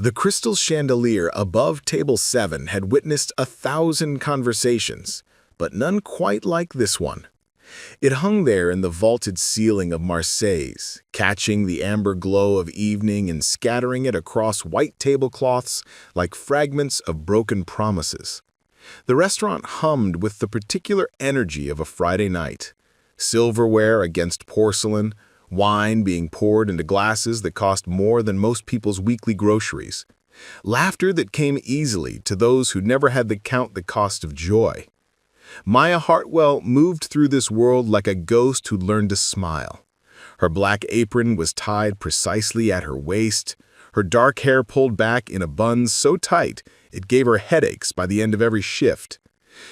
The crystal chandelier above table 7 had witnessed 1,000 conversations, but none quite like this one. It hung there in the vaulted ceiling of Marseilles, catching the amber glow of evening and scattering it across white tablecloths like fragments of broken promises. The restaurant hummed with the particular energy of a Friday night. Silverware against porcelain, wine being poured into glasses that cost more than most people's weekly groceries. Laughter that came easily to those who never had to count the cost of joy. Maya Hartwell moved through this world like a ghost who learned to smile. Her black apron was tied precisely at her waist, her dark hair pulled back in a bun so tight it gave her headaches by the end of every shift.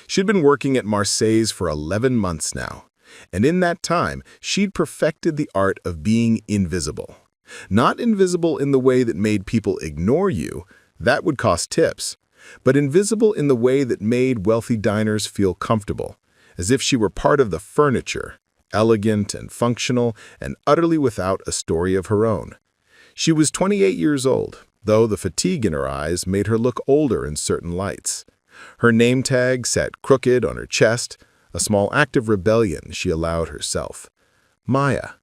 She'd been working at Marseilles for 11 months now, and in that time she'd perfected the art of being invisible. Not invisible in the way that made people ignore you, that would cost tips, but invisible in the way that made wealthy diners feel comfortable, as if she were part of the furniture, elegant and functional and utterly without a story of her own. She was 28 years old, though the fatigue in her eyes made her look older in certain lights. Her name tag sat crooked on her chest, a small act of rebellion she allowed herself. Maya.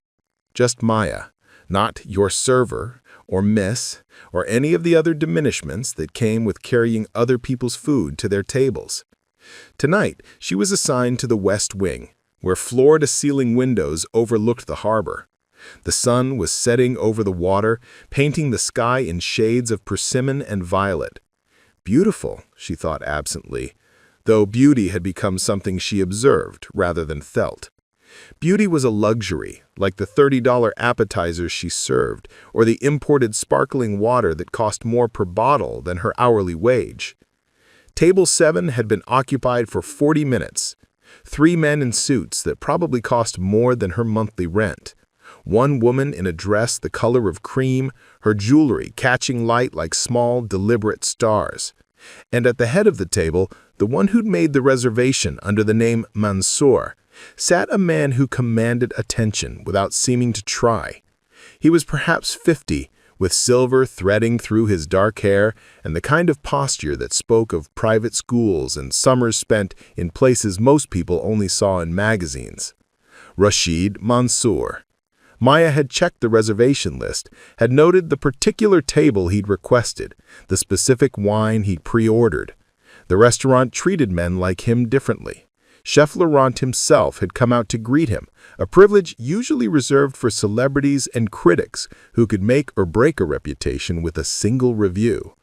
Just Maya, not your server, or miss, or any of the other diminishments that came with carrying other people's food to their tables. Tonight, she was assigned to the West Wing, where floor-to-ceiling windows overlooked the harbor. The sun was setting over the water, painting the sky in shades of persimmon and violet. Beautiful, she thought absently, though beauty had become something she observed rather than felt. Beauty was a luxury, like the $30 appetizers she served, or the imported sparkling water that cost more per bottle than her hourly wage. Table 7 had been occupied for 40 minutes. 3 men in suits that probably cost more than her monthly rent. 1 woman in a dress the color of cream, her jewelry catching light like small, deliberate stars. And at the head of the table, the one who'd made the reservation under the name Mansour, sat a man who commanded attention without seeming to try. He was perhaps 50, with silver threading through his dark hair and the kind of posture that spoke of private schools and summers spent in places most people only saw in magazines. Rashid Mansour. Maya had checked the reservation list, had noted the particular table he'd requested, the specific wine he'd pre-ordered. The restaurant treated men like him differently. Chef Laurent himself had come out to greet him, a privilege usually reserved for celebrities and critics who could make or break a reputation with a single review.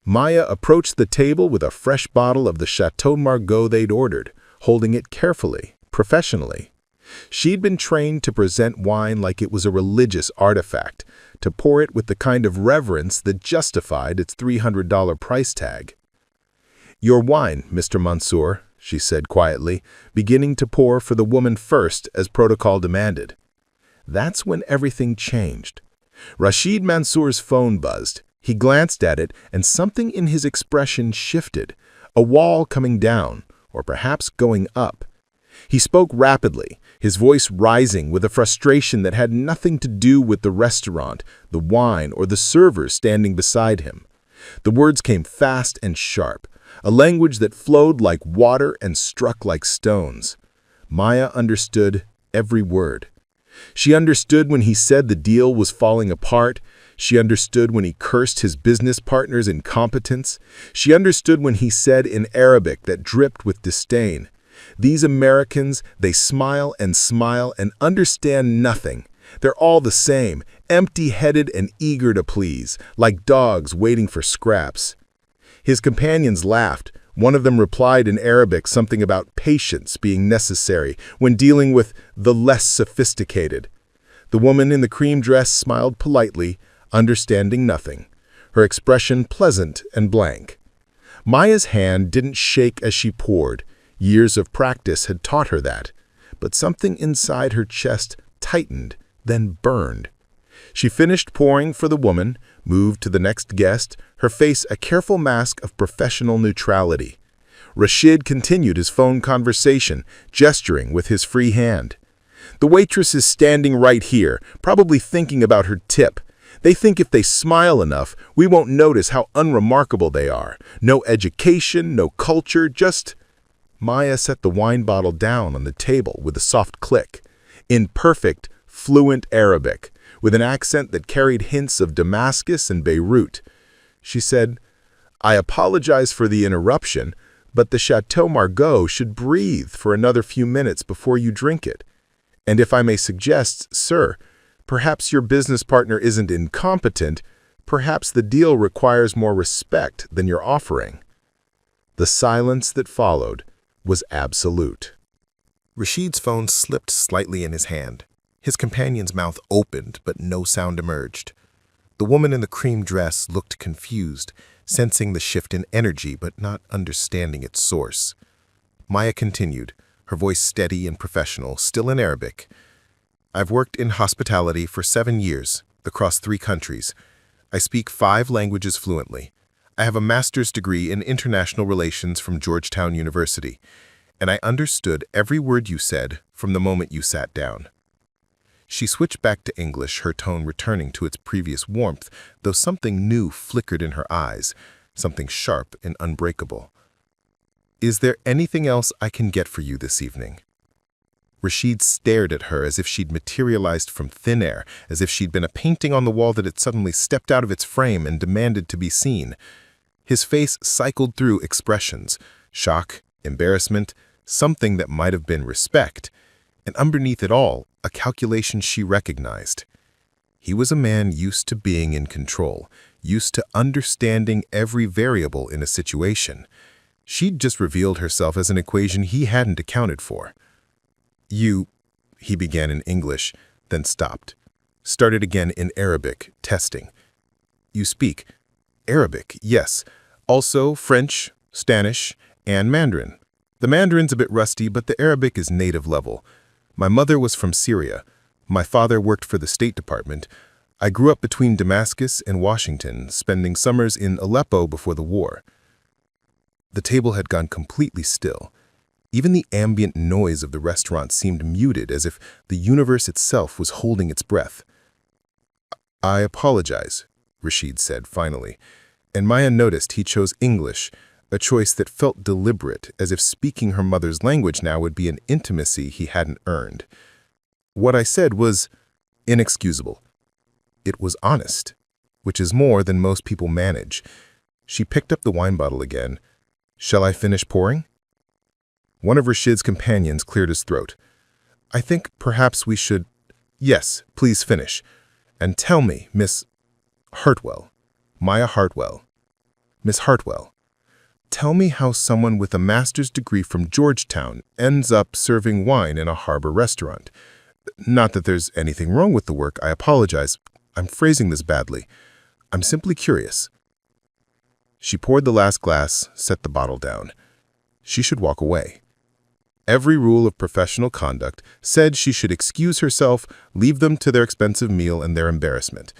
Maya approached the table with a fresh bottle of the Chateau Margaux they'd ordered, holding it carefully, professionally. She'd been trained to present wine like it was a religious artifact, to pour it with the kind of reverence that justified its $300 price tag. "Your wine, Mr. Mansour," she said quietly, beginning to pour for the woman first as protocol demanded. That's when everything changed. Rashid Mansour's phone buzzed. He glanced at it, and something in his expression shifted, a wall coming down, or perhaps going up. He spoke rapidly, his voice rising with a frustration that had nothing to do with the restaurant, the wine, or the servers standing beside him. The words came fast and sharp, a language that flowed like water and struck like stones. Maya understood every word. She understood when he said the deal was falling apart. She understood when he cursed his business partner's incompetence. She understood when he said in Arabic that dripped with disdain, "These Americans, they smile and understand nothing. They're all the same, empty-headed and eager to please, like dogs waiting for scraps." His companions laughed. One of them replied in Arabic something about patience being necessary when dealing with the less sophisticated. The woman in the cream dress smiled politely, understanding nothing, her expression pleasant and blank. Maya's hand didn't shake as she poured. Years of practice had taught her that, but something inside her chest tightened, then burned. She finished pouring for the woman, moved to the next guest, her face a careful mask of professional neutrality. Rashid continued his phone conversation, gesturing with his free hand. "The waitress is standing right here, probably thinking about her tip. They think if they smile enough, we won't notice how unremarkable they are. No education, no culture, just... Maya set the wine bottle down on the table with a soft click. In perfect, fluent Arabic, with an accent that carried hints of Damascus and Beirut. She said, "I apologize for the interruption, but the Chateau Margaux should breathe for another few minutes before you drink it. And if I may suggest, sir, perhaps your business partner isn't incompetent, perhaps the deal requires more respect than you're offering." The silence that followed was absolute. Rashid's phone slipped slightly in his hand. His companion's mouth opened, but no sound emerged. The woman in the cream dress looked confused, sensing the shift in energy but not understanding its source. Maya continued, her voice steady and professional, still in Arabic. "I've worked in hospitality for 7 years, across 3 countries. I speak 5 languages fluently. I have a master's degree in international relations from Georgetown University, and I understood every word you said from the moment you sat down." She switched back to English, her tone returning to its previous warmth, though something new flickered in her eyes, something sharp and unbreakable. "Is there anything else I can get for you this evening?" Rashid stared at her as if she'd materialized from thin air, as if she'd been a painting on the wall that had suddenly stepped out of its frame and demanded to be seen. His face cycled through expressions, shock, embarrassment, something that might have been respect, and underneath it all, a calculation she recognized. He was a man used to being in control, used to understanding every variable in a situation. She'd just revealed herself as an equation he hadn't accounted for. He began in English, then stopped. Started again in Arabic, testing. "You speak Arabic, yes. Also French, Spanish, and Mandarin. The Mandarin's a bit rusty, but the Arabic is native level. My mother was from Syria. My father worked for the State Department. I grew up between Damascus and Washington, spending summers in Aleppo before the war." The table had gone completely still. Even the ambient noise of the restaurant seemed muted, as if the universe itself was holding its breath. "I apologize," Rashid said finally, and Maya noticed he chose English, a choice that felt deliberate, as if speaking her mother's language now would be an intimacy he hadn't earned. "What I said was inexcusable. It was honest, which is more than most people manage." She picked up the wine bottle again. "Shall I finish pouring?" One of Rashid's companions cleared his throat. "I think perhaps we should—" "Yes, please finish. And tell me, Miss Hartwell, Maya Hartwell, Miss Hartwell, tell me how someone with a master's degree from Georgetown ends up serving wine in a harbor restaurant. Not that there's anything wrong with the work, I apologize. I'm phrasing this badly. I'm simply curious." She poured the last glass, set the bottle down. She should walk away. Every rule of professional conduct said she should excuse herself, leave them to their expensive meal and their embarrassment.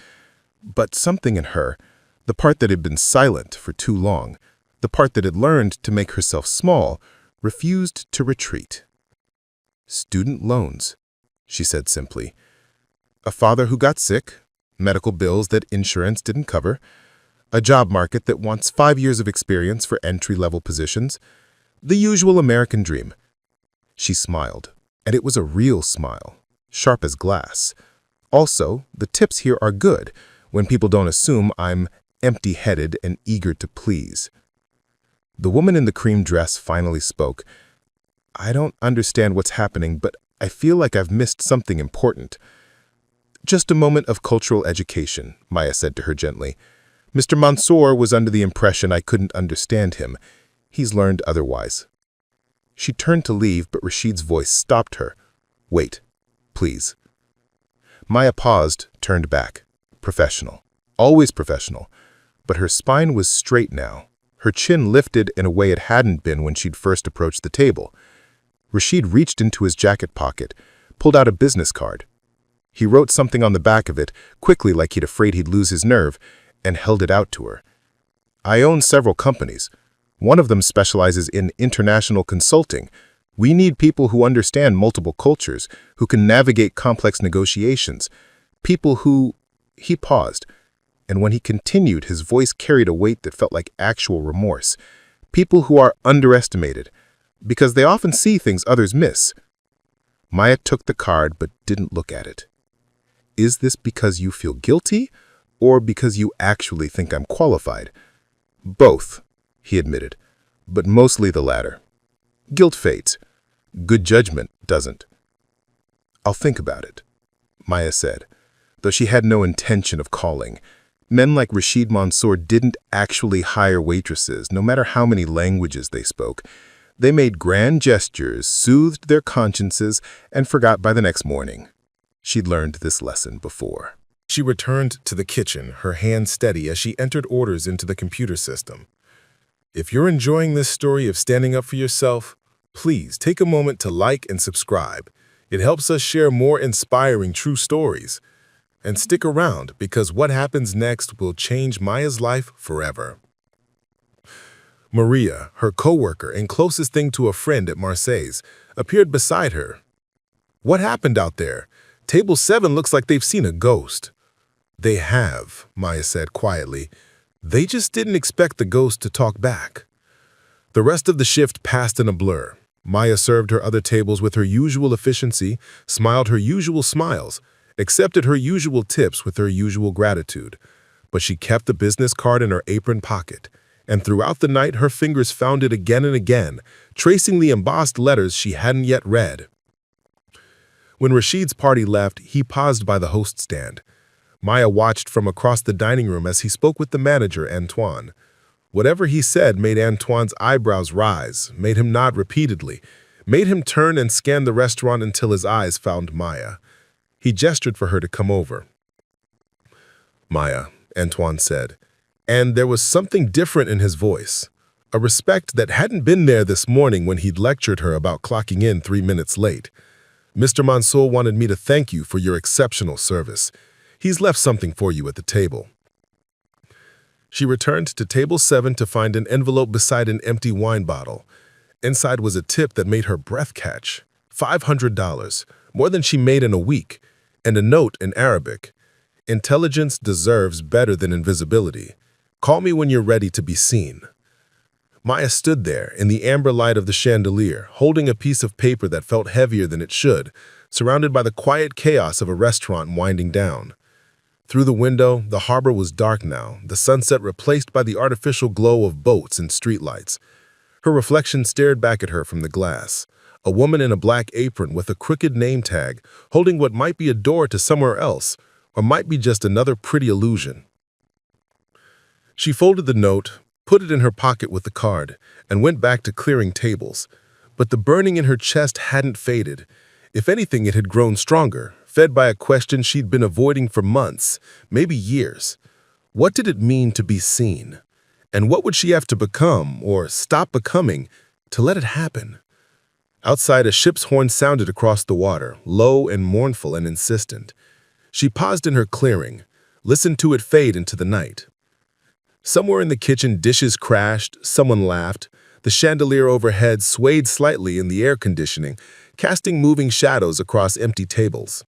But something in her, the part that had been silent for too long, the part that had learned to make herself small, refused to retreat. "Student loans," she said simply. "A father who got sick, medical bills that insurance didn't cover, a job market that wants 5 years of experience for entry-level positions, the usual American dream." She smiled, and it was a real smile, sharp as glass. "Also, the tips here are good, when people don't assume I'm empty-headed and eager to please." The woman in the cream dress finally spoke. "I don't understand what's happening, but I feel like I've missed something important." "Just a moment of cultural education," Maya said to her gently. "Mr. Mansour was under the impression I couldn't understand him. He's learned otherwise." She turned to leave, but Rashid's voice stopped her. "Wait, please." Maya paused, turned back. Professional. Always professional. But her spine was straight now. Her chin lifted in a way it hadn't been when she'd first approached the table. Rashid reached into his jacket pocket, pulled out a business card. He wrote something on the back of it, quickly like he'd afraid he'd lose his nerve, and held it out to her. "I own several companies. One of them specializes in international consulting. We need people who understand multiple cultures, who can navigate complex negotiations, people who—" He paused, and when he continued, his voice carried a weight that felt like actual remorse. People who are underestimated, because they often see things others miss. Maya took the card but didn't look at it. Is this because you feel guilty, or because you actually think I'm qualified? Both, he admitted, but mostly the latter. Guilt fades. Good judgment doesn't. I'll think about it, Maya said, though she had no intention of calling. Men like Rashid Mansour didn't actually hire waitresses, no matter how many languages they spoke. They made grand gestures, soothed their consciences, and forgot by the next morning. She'd learned this lesson before. She returned to the kitchen, her hand steady as she entered orders into the computer system. If you're enjoying this story of standing up for yourself, please take a moment to like and subscribe. It helps us share more inspiring true stories. And stick around, because what happens next will change Maya's life forever. Maria, her co-worker and closest thing to a friend at Marseille's, appeared beside her. What happened out there? Table 7 looks like they've seen a ghost. They have, Maya said quietly. They just didn't expect the ghost to talk back. The rest of the shift passed in a blur. Maya served her other tables with her usual efficiency, smiled her usual smiles, accepted her usual tips with her usual gratitude. But she kept the business card in her apron pocket, and throughout the night her fingers found it again and again, tracing the embossed letters she hadn't yet read. When Rashid's party left, he paused by the host stand. Maya watched from across the dining room as he spoke with the manager, Antoine. Whatever he said made Antoine's eyebrows rise, made him nod repeatedly, made him turn and scan the restaurant until his eyes found Maya. He gestured for her to come over. Maya, Antoine said, and there was something different in his voice, a respect that hadn't been there this morning when he'd lectured her about clocking in 3 minutes late. Mr. Mansour wanted me to thank you for your exceptional service. He's left something for you at the table. She returned to table 7 to find an envelope beside an empty wine bottle. Inside was a tip that made her breath catch. $500, more than she made in a week, and a note in Arabic. Intelligence deserves better than invisibility. Call me when you're ready to be seen. Maya stood there in the amber light of the chandelier, holding a piece of paper that felt heavier than it should, surrounded by the quiet chaos of a restaurant winding down. Through the window, the harbor was dark now, the sunset replaced by the artificial glow of boats and streetlights. Her reflection stared back at her from the glass, a woman in a black apron with a crooked name tag, holding what might be a door to somewhere else, or might be just another pretty illusion. She folded the note, put it in her pocket with the card, and went back to clearing tables. But the burning in her chest hadn't faded. If anything, it had grown stronger, fed by a question she'd been avoiding for months, maybe years. What did it mean to be seen? And what would she have to become, or stop becoming, to let it happen? Outside, a ship's horn sounded across the water, low and mournful and insistent. She paused in her clearing, listened to it fade into the night. Somewhere in the kitchen, dishes crashed, someone laughed. The chandelier overhead swayed slightly in the air conditioning, casting moving shadows across empty tables.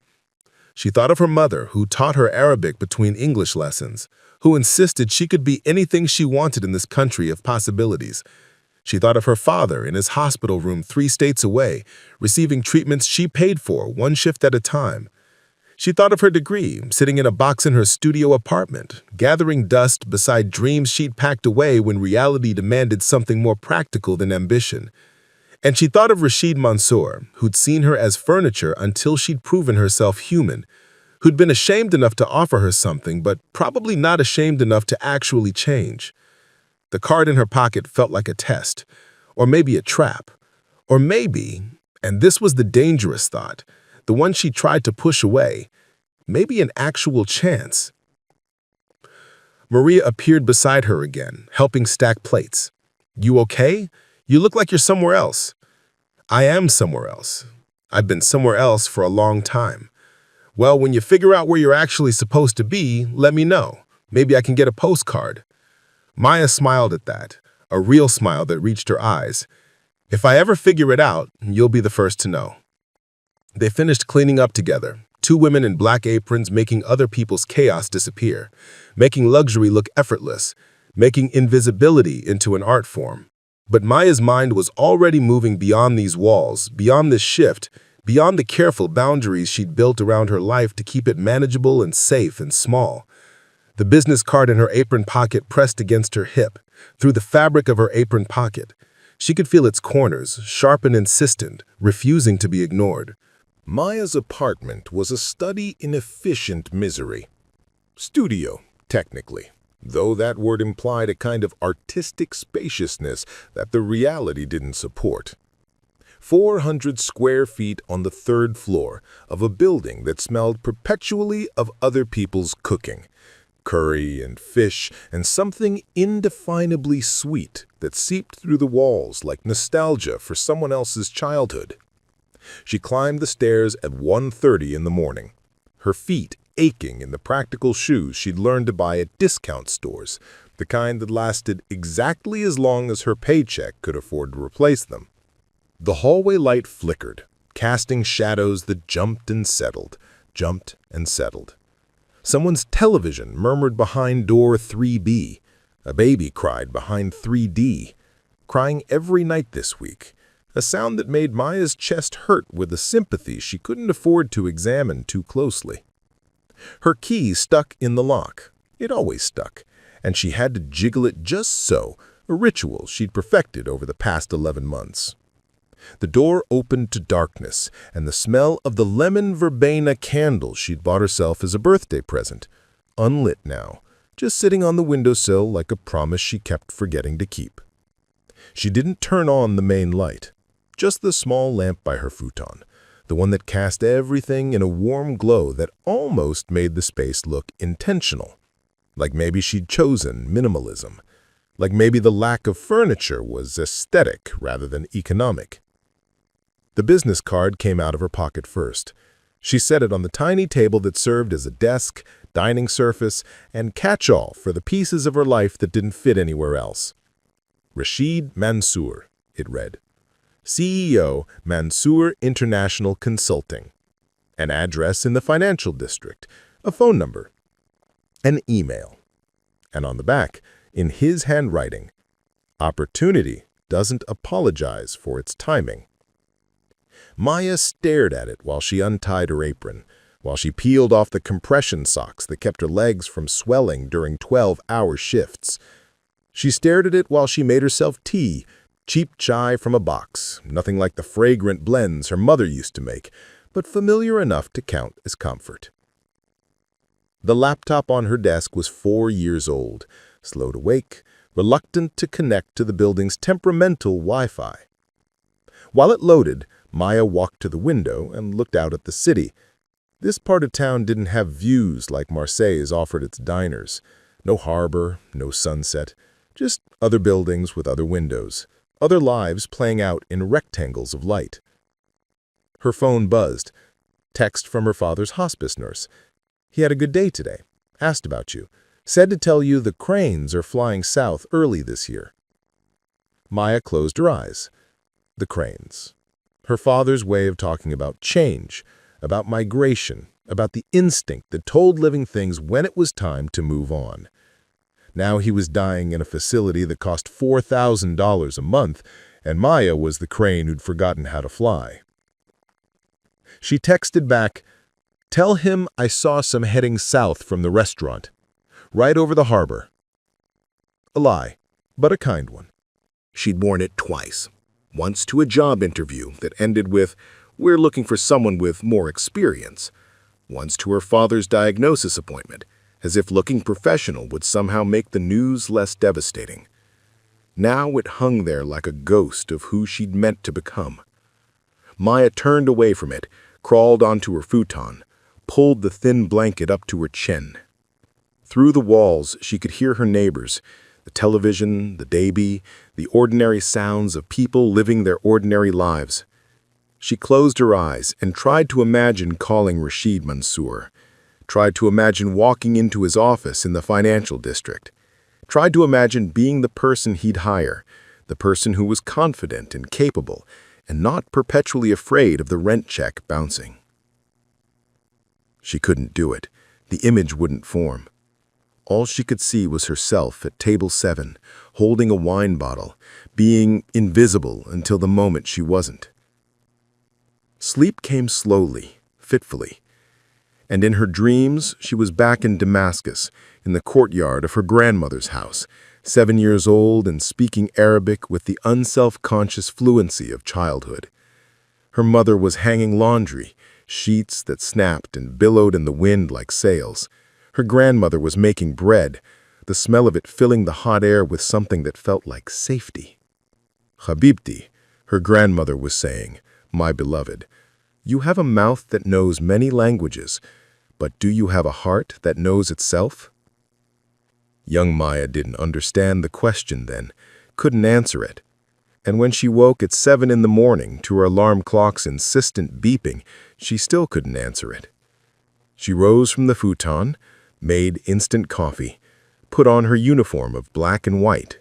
She thought of her mother, who taught her Arabic between English lessons, who insisted she could be anything she wanted in this country of possibilities. She thought of her father in his hospital room 3 states away, receiving treatments she paid for, 1 shift at a time. She thought of her degree, sitting in a box in her studio apartment, gathering dust beside dreams she'd packed away when reality demanded something more practical than ambition. And she thought of Rashid Mansour, who'd seen her as furniture until she'd proven herself human, who'd been ashamed enough to offer her something, but probably not ashamed enough to actually change. The card in her pocket felt like a test, or maybe a trap, or maybe, and this was the dangerous thought, the one she tried to push away, maybe an actual chance. Maria appeared beside her again, helping stack plates. You okay? You look like you're somewhere else. I am somewhere else. I've been somewhere else for a long time. Well, when you figure out where you're actually supposed to be, let me know. Maybe I can get a postcard. Maya smiled at that, a real smile that reached her eyes. If I ever figure it out, you'll be the first to know. They finished cleaning up together, Two women in black aprons making other people's chaos disappear, making luxury look effortless, making invisibility into an art form. But Maya's mind was already moving beyond these walls, beyond this shift, beyond the careful boundaries she'd built around her life to keep it manageable and safe and small. The business card in her apron pocket pressed against her hip, through the fabric of her apron pocket. She could feel its corners, sharp and insistent, refusing to be ignored. Maya's apartment was a study in efficient misery. Studio, technically, though that word implied a kind of artistic spaciousness that the reality didn't support. 400 square feet on the third floor of a building that smelled perpetually of other people's cooking. Curry and fish and something indefinably sweet that seeped through the walls like nostalgia for someone else's childhood. She climbed the stairs at 1:30 in the morning, her feet aching in the practical shoes she'd learned to buy at discount stores, the kind that lasted exactly as long as her paycheck could afford to replace them. The hallway light flickered, casting shadows that jumped and settled, jumped and settled. Someone's television murmured behind door 3B. A baby cried behind 3D, crying every night this week, a sound that made Maya's chest hurt with a sympathy she couldn't afford to examine too closely. Her key stuck in the lock. It always stuck, and she had to jiggle it just so, a ritual she'd perfected over the past 11 months. The door opened to darkness and the smell of the lemon verbena candle she'd bought herself as a birthday present, unlit now, just sitting on the windowsill like a promise she kept forgetting to keep. She didn't turn on the main light, just the small lamp by her futon, the one that cast everything in a warm glow that almost made the space look intentional, like maybe she'd chosen minimalism, like maybe the lack of furniture was aesthetic rather than economic. The business card came out of her pocket first. She set it on the tiny table that served as a desk, dining surface, and catch-all for the pieces of her life that didn't fit anywhere else. Rashid Mansour, it read. CEO, Mansour International Consulting. An address in the financial district, a phone number, an email. And on the back, in his handwriting, opportunity doesn't apologize for its timing. Maya stared at it while she untied her apron, while she peeled off the compression socks that kept her legs from swelling during 12-hour shifts. She stared at it while she made herself tea, cheap chai from a box, nothing like the fragrant blends her mother used to make, but familiar enough to count as comfort. The laptop on her desk was 4 years old, slow to wake, reluctant to connect to the building's temperamental Wi-Fi. While it loaded, Maya walked to the window and looked out at the city. This part of town didn't have views like Marseille's offered its diners. No harbor, no sunset, just other buildings with other windows, other lives playing out in rectangles of light. Her phone buzzed. Text from her father's hospice nurse. He had a good day today. Asked about you. Said to tell you the cranes are flying south early this year. Maya closed her eyes. The cranes. Her father's way of talking about change, about migration, about the instinct that told living things when it was time to move on. Now he was dying in a facility that cost $4,000 a month, and Maya was the crane who'd forgotten how to fly. She texted back, "Tell him I saw some heading south from the restaurant, right over the harbor." A lie, but a kind one. She'd worn it twice. Once to a job interview that ended with, "We're looking for someone with more experience." Once to her father's diagnosis appointment, as if looking professional would somehow make the news less devastating. Now it hung there like a ghost of who she'd meant to become. Maya turned away from it, crawled onto her futon, pulled the thin blanket up to her chin. Through the walls, she could hear her neighbors, the television, the debby, the ordinary sounds of people living their ordinary lives. She closed her eyes and tried to imagine calling Rashid Mansour, tried to imagine walking into his office in the financial district, tried to imagine being the person he'd hire, the person who was confident and capable and not perpetually afraid of the rent check bouncing. She couldn't do it. The image wouldn't form. All she could see was herself at table 7, holding a wine bottle, being invisible until the moment she wasn't. Sleep came slowly, fitfully, and in her dreams she was back in Damascus, in the courtyard of her grandmother's house, 7 years old and speaking Arabic with the unself-conscious fluency of childhood. Her mother was hanging laundry, sheets that snapped and billowed in the wind like sails. Her grandmother was making bread, the smell of it filling the hot air with something that felt like safety. "Habibti," her grandmother was saying, "my beloved, you have a mouth that knows many languages, but do you have a heart that knows itself?" Young Maya didn't understand the question then, couldn't answer it. And when she woke at 7 in the morning to her alarm clock's insistent beeping, she still couldn't answer it. She rose from the futon, made instant coffee, put on her uniform of black and white.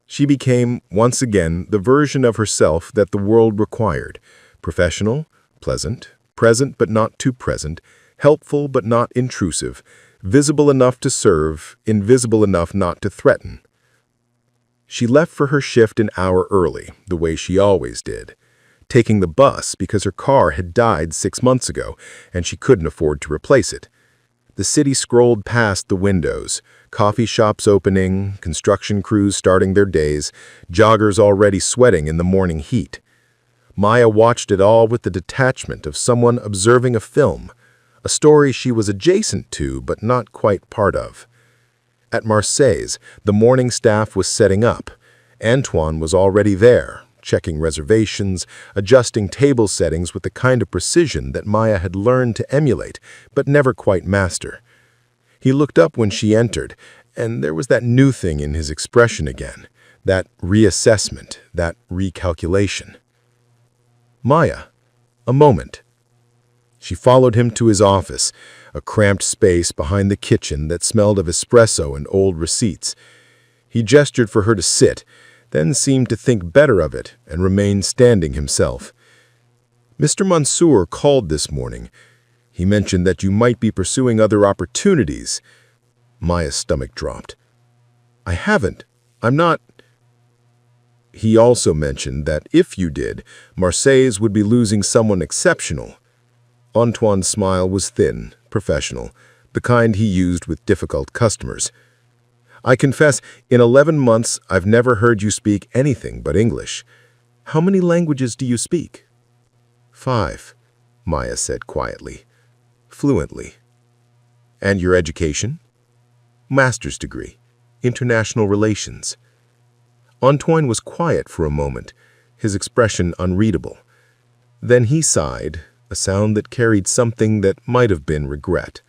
She became, once again, the version of herself that the world required: professional, pleasant, present but not too present, helpful but not intrusive, visible enough to serve, invisible enough not to threaten. She left for her shift an hour early, the way she always did, taking the bus because her car had died 6 months ago and she couldn't afford to replace it. The city scrolled past the windows, coffee shops opening, construction crews starting their days, joggers already sweating in the morning heat. Maya watched it all with the detachment of someone observing a film, a story she was adjacent to but not quite part of. At Marseilles, the morning staff was setting up. Antoine was already there, checking reservations, adjusting table settings with the kind of precision that Maya had learned to emulate, but never quite master. He looked up when she entered, and there was that new thing in his expression again, that reassessment, that recalculation. "Maya, a moment." She followed him to his office, a cramped space behind the kitchen that smelled of espresso and old receipts. He gestured for her to sit, then seemed to think better of it and remained standing himself. "Mr. Mansour called this morning. He mentioned that you might be pursuing other opportunities." Maya's stomach dropped. "I haven't. I'm not." "He also mentioned that if you did, Marseilles would be losing someone exceptional." Antoine's smile was thin, professional, the kind he used with difficult customers. "I confess, in 11 months, I've never heard you speak anything but English. How many languages do you speak?" "5, Maya said quietly, fluently. "And your education?" "Master's degree, international relations." Antoine was quiet for a moment, his expression unreadable. Then he sighed, a sound that carried something that might have been regret.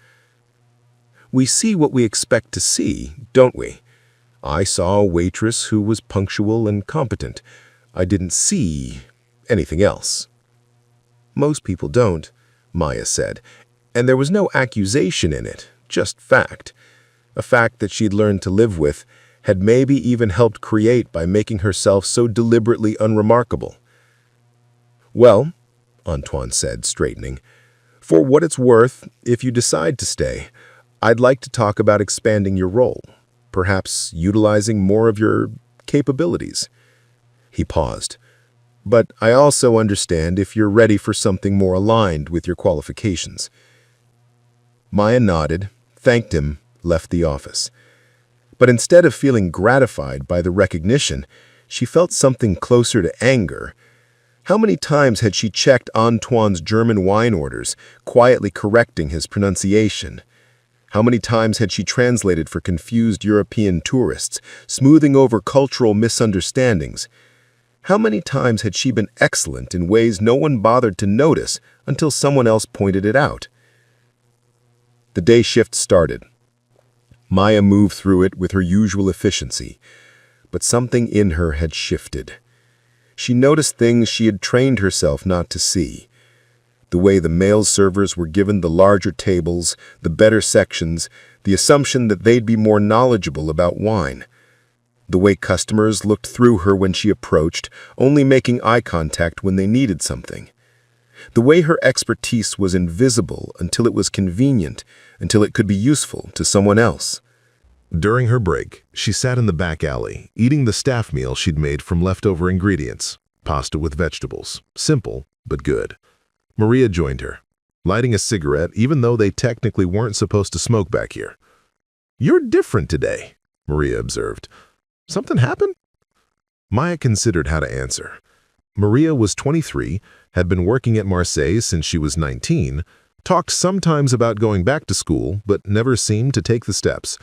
"We see what we expect to see, don't we? I saw a waitress who was punctual and competent. I didn't see anything else." "Most people don't," Maya said, and there was no accusation in it, just fact. A fact that she'd learned to live with, had maybe even helped create by making herself so deliberately unremarkable. "Well," Antoine said, straightening, "for what it's worth, if you decide to stay, I'd like to talk about expanding your role, perhaps utilizing more of your capabilities." He paused. "But I also understand if you're ready for something more aligned with your qualifications." Maya nodded, thanked him, left the office. But instead of feeling gratified by the recognition, she felt something closer to anger. How many times had she checked Antoine's German wine orders, quietly correcting his pronunciation? How many times had she translated for confused European tourists, smoothing over cultural misunderstandings? How many times had she been excellent in ways no one bothered to notice until someone else pointed it out? The day shift started. Maya moved through it with her usual efficiency, but something in her had shifted. She noticed things she had trained herself not to see. The way the male servers were given the larger tables, the better sections, the assumption that they'd be more knowledgeable about wine. The way customers looked through her when she approached, only making eye contact when they needed something. The way her expertise was invisible until it was convenient, until it could be useful to someone else. During her break, she sat in the back alley, eating the staff meal she'd made from leftover ingredients, pasta with vegetables. Simple, but good. Maria joined her, lighting a cigarette even though they technically weren't supposed to smoke back here. "You're different today," Maria observed. "Something happened?" Maya considered how to answer. Maria was 23, had been working at Marseille since she was 19, talked sometimes about going back to school, but never seemed to take the steps.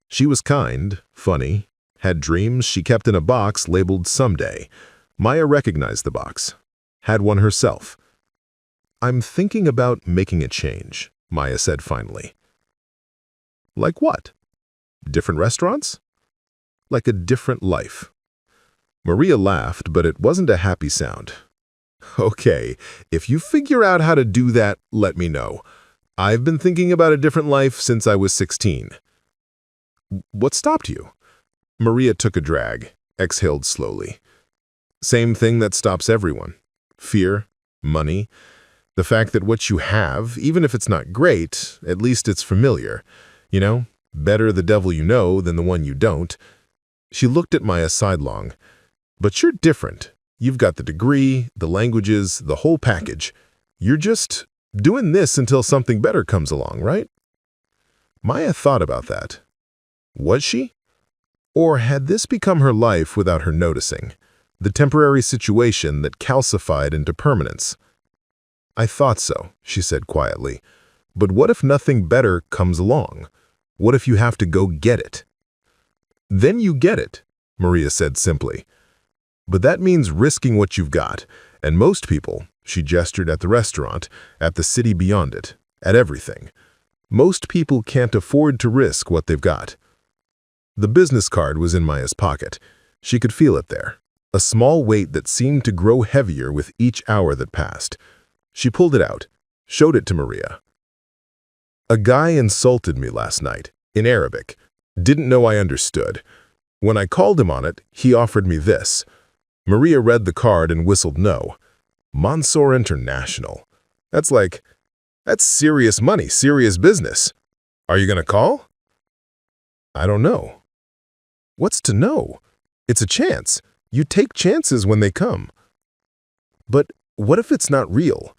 She was kind, funny, had dreams she kept in a box labeled someday. Maya recognized the box, had one herself. "I'm thinking about making a change," Maya said finally. "Like what? Different restaurants?" "Like a different life." Maria laughed, but it wasn't a happy sound. "Okay, if you figure out how to do that, let me know. I've been thinking about a different life since I was 16. "What stopped you?" Maria took a drag, exhaled slowly. "Same thing that stops everyone. Fear, money, the fact that what you have, even if it's not great, at least it's familiar. You know, better the devil you know than the one you don't." She looked at Maya sidelong. "But you're different. You've got the degree, the languages, the whole package. You're just doing this until something better comes along, right?" Maya thought about that. Was she? Or had this become her life without her noticing? The temporary situation that calcified into permanence? "I thought so," she said quietly. "But what if nothing better comes along? What if you have to go get it?" "Then you get it," Maria said simply. "But that means risking what you've got, and most people," she gestured at the restaurant, at the city beyond it, at everything. "Most people can't afford to risk what they've got." The business card was in Maya's pocket. She could feel it there, a small weight that seemed to grow heavier with each hour that passed. She pulled it out, showed it to Maria. "A guy insulted me last night, in Arabic. Didn't know I understood. When I called him on it, he offered me this." Maria read the card and whistled no. "Mansour International. That's serious money, serious business. Are you gonna call?" "I don't know." "What's to know? It's a chance. You take chances when they come." "But what if it's not real?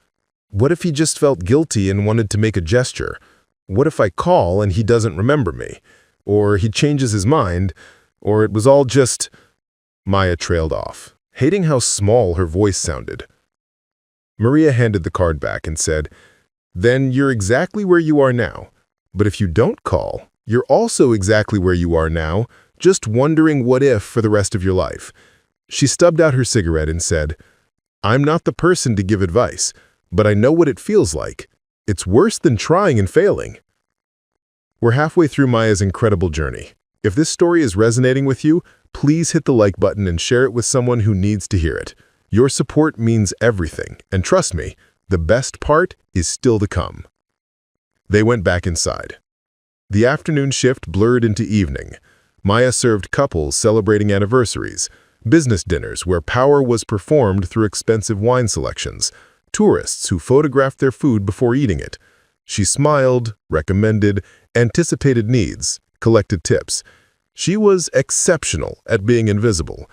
What if he just felt guilty and wanted to make a gesture? What if I call and he doesn't remember me? Or he changes his mind? Or it was all just—" Maya trailed off, hating how small her voice sounded. Maria handed the card back and said, "Then you're exactly where you are now. But if you don't call, you're also exactly where you are now, just wondering what if for the rest of your life." She stubbed out her cigarette and said, "I'm not the person to give advice, but I know what it feels like. It's worse than trying and failing." We're halfway through Maya's incredible journey. If this story is resonating with you, please hit the like button and share it with someone who needs to hear it. Your support means everything, and trust me, the best part is still to come. They went back inside. The afternoon shift blurred into evening. Maya served couples celebrating anniversaries, business dinners where power was performed through expensive wine selections, tourists who photographed their food before eating it. She smiled, recommended, anticipated needs, collected tips. She was exceptional at being invisible.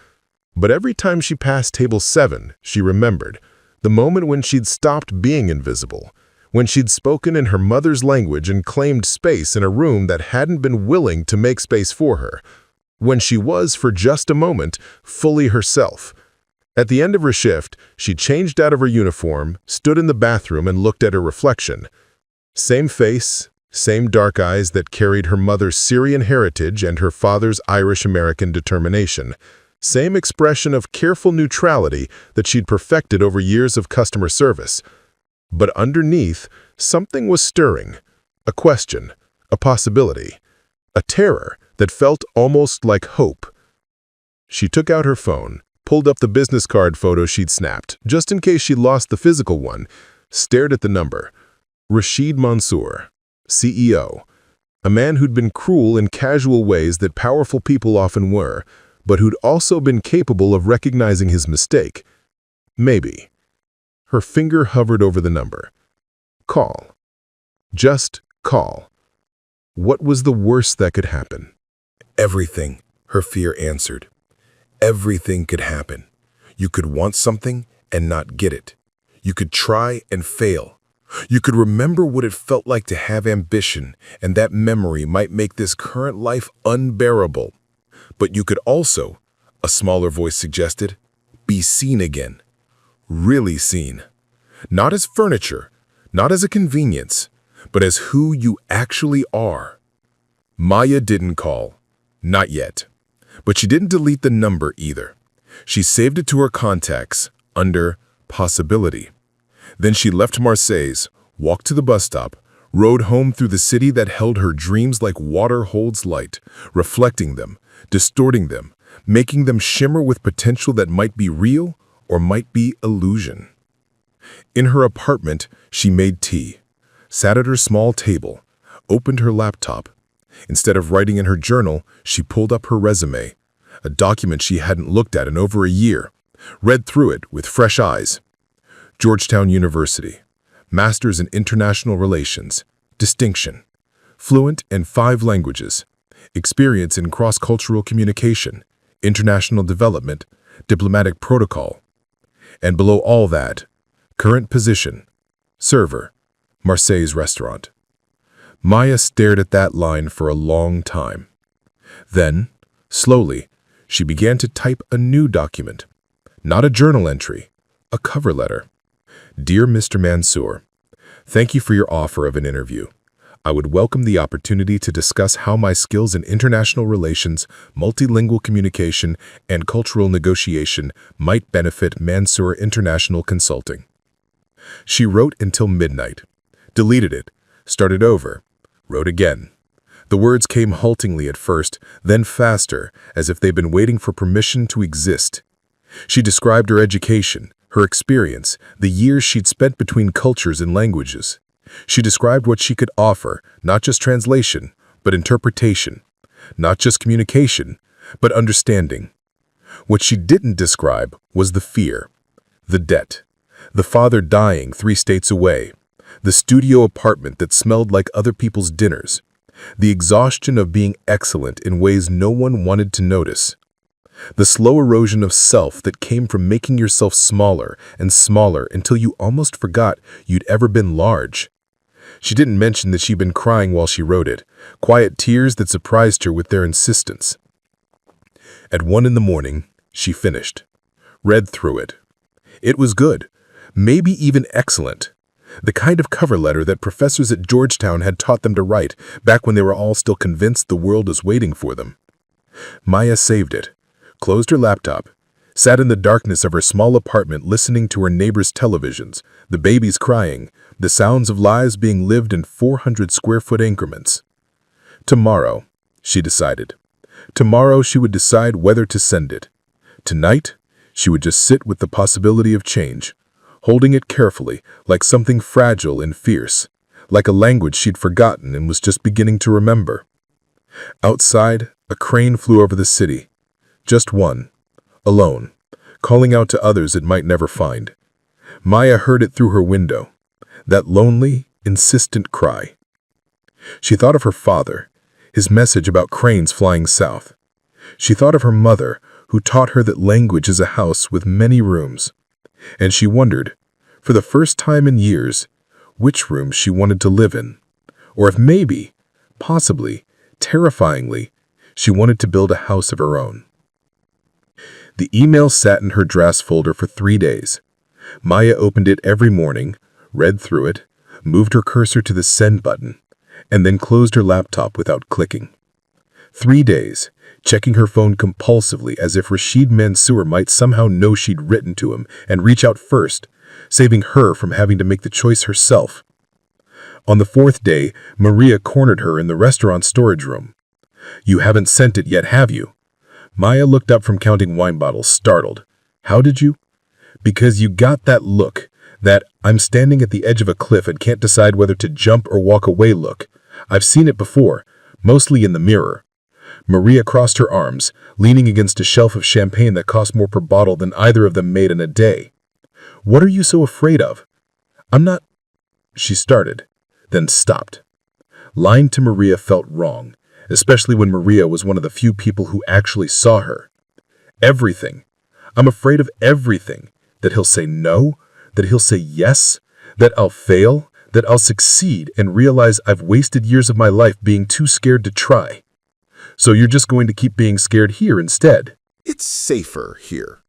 But every time she passed table 7, she remembered the moment when she'd stopped being invisible, when she'd spoken in her mother's language and claimed space in a room that hadn't been willing to make space for her, when she was, for just a moment, fully herself. At the end of her shift, she changed out of her uniform, stood in the bathroom and looked at her reflection. Same face, same dark eyes that carried her mother's Syrian heritage and her father's Irish-American determination. Same expression of careful neutrality that she'd perfected over years of customer service. But underneath, something was stirring. A question, a possibility, a terror that felt almost like hope. She took out her phone, pulled up the business card photo she'd snapped, just in case she lost the physical one, stared at the number. Rashid Mansour, CEO. A man who'd been cruel in casual ways that powerful people often were, but who'd also been capable of recognizing his mistake. Maybe. Her finger hovered over the number. Call. Just call. What was the worst that could happen? Everything, her fear answered. Everything could happen. You could want something and not get it. You could try and fail. You could remember what it felt like to have ambition, and that memory might make this current life unbearable. But you could also, a smaller voice suggested, be seen again. Really seen. Not as furniture, not as a convenience, but as who you actually are. Maya didn't call. Not yet. But she didn't delete the number either. She saved it to her contacts under possibility. Then she left Marseilles, walked to the bus stop, rode home through the city that held her dreams like water holds light, reflecting them, distorting them, making them shimmer with potential that might be real or might be illusion. In her apartment, she made tea, sat at her small table, opened her laptop. Instead of writing in her journal, she pulled up her resume, a document she hadn't looked at in over a year, read through it with fresh eyes. Georgetown University, Master's in International Relations, distinction, fluent in 5 languages, experience in cross-cultural communication, international development, diplomatic protocol. And below all that, current position, server, Marseilles restaurant. Maya stared at that line for a long time. Then, slowly, she began to type a new document. Not a journal entry, a cover letter. Dear Mr. Mansour, thank you for your offer of an interview. I would welcome the opportunity to discuss how my skills in international relations, multilingual communication, and cultural negotiation might benefit Mansour International Consulting. She wrote until midnight, deleted it, started over, wrote again. The words came haltingly at first, then faster, as if they'd been waiting for permission to exist. She described her education, her experience, the years she'd spent between cultures and languages. She described what she could offer, not just translation, but interpretation. Not just communication, but understanding. What she didn't describe was the fear, the debt, the father dying 3 states away, the studio apartment that smelled like other people's dinners, the exhaustion of being excellent in ways no one wanted to notice, the slow erosion of self that came from making yourself smaller and smaller until you almost forgot you'd ever been large. She didn't mention that she'd been crying while she wrote it, quiet tears that surprised her with their insistence. At 1 in the morning, she finished, read through it. It was good, maybe even excellent. The kind of cover letter that professors at Georgetown had taught them to write back when they were all still convinced the world was waiting for them. Maya saved it, closed her laptop, sat in the darkness of her small apartment listening to her neighbors' televisions, the babies crying, the sounds of lives being lived in 400-square-foot increments. Tomorrow, she decided. Tomorrow she would decide whether to send it. Tonight, she would just sit with the possibility of change, holding it carefully like something fragile and fierce, like a language she'd forgotten and was just beginning to remember. Outside, a crane flew over the city. Just one, alone, calling out to others it might never find. Maya heard it through her window, that lonely, insistent cry. She thought of her father, his message about cranes flying south. She thought of her mother, who taught her that language is a house with many rooms. And she wondered, for the first time in years, which room she wanted to live in, or if maybe, possibly, terrifyingly, she wanted to build a house of her own. The email sat in her drafts folder for 3 days. Maya opened it every morning, read through it, moved her cursor to the send button, and then closed her laptop without clicking. 3 days, checking her phone compulsively as if Rashid Mansour might somehow know she'd written to him and reach out first, saving her from having to make the choice herself. On the 4th day, Maria cornered her in the restaurant storage room. "You haven't sent it yet, have you?" Maya looked up from counting wine bottles, startled. "How did you?" "Because you got that look, that I'm standing at the edge of a cliff and can't decide whether to jump or walk away look. I've seen it before, mostly in the mirror." Maria crossed her arms, leaning against a shelf of champagne that cost more per bottle than either of them made in a day. What are you so afraid of? I'm not, she started, then stopped. Lying to Maria felt wrong, especially when Maria was one of the few people who actually saw her. Everything. I'm afraid of everything. That he'll say no, that he'll say yes, that I'll fail, that I'll succeed and realize I've wasted years of my life being too scared to try. So you're just going to keep being scared here instead. It's safer here.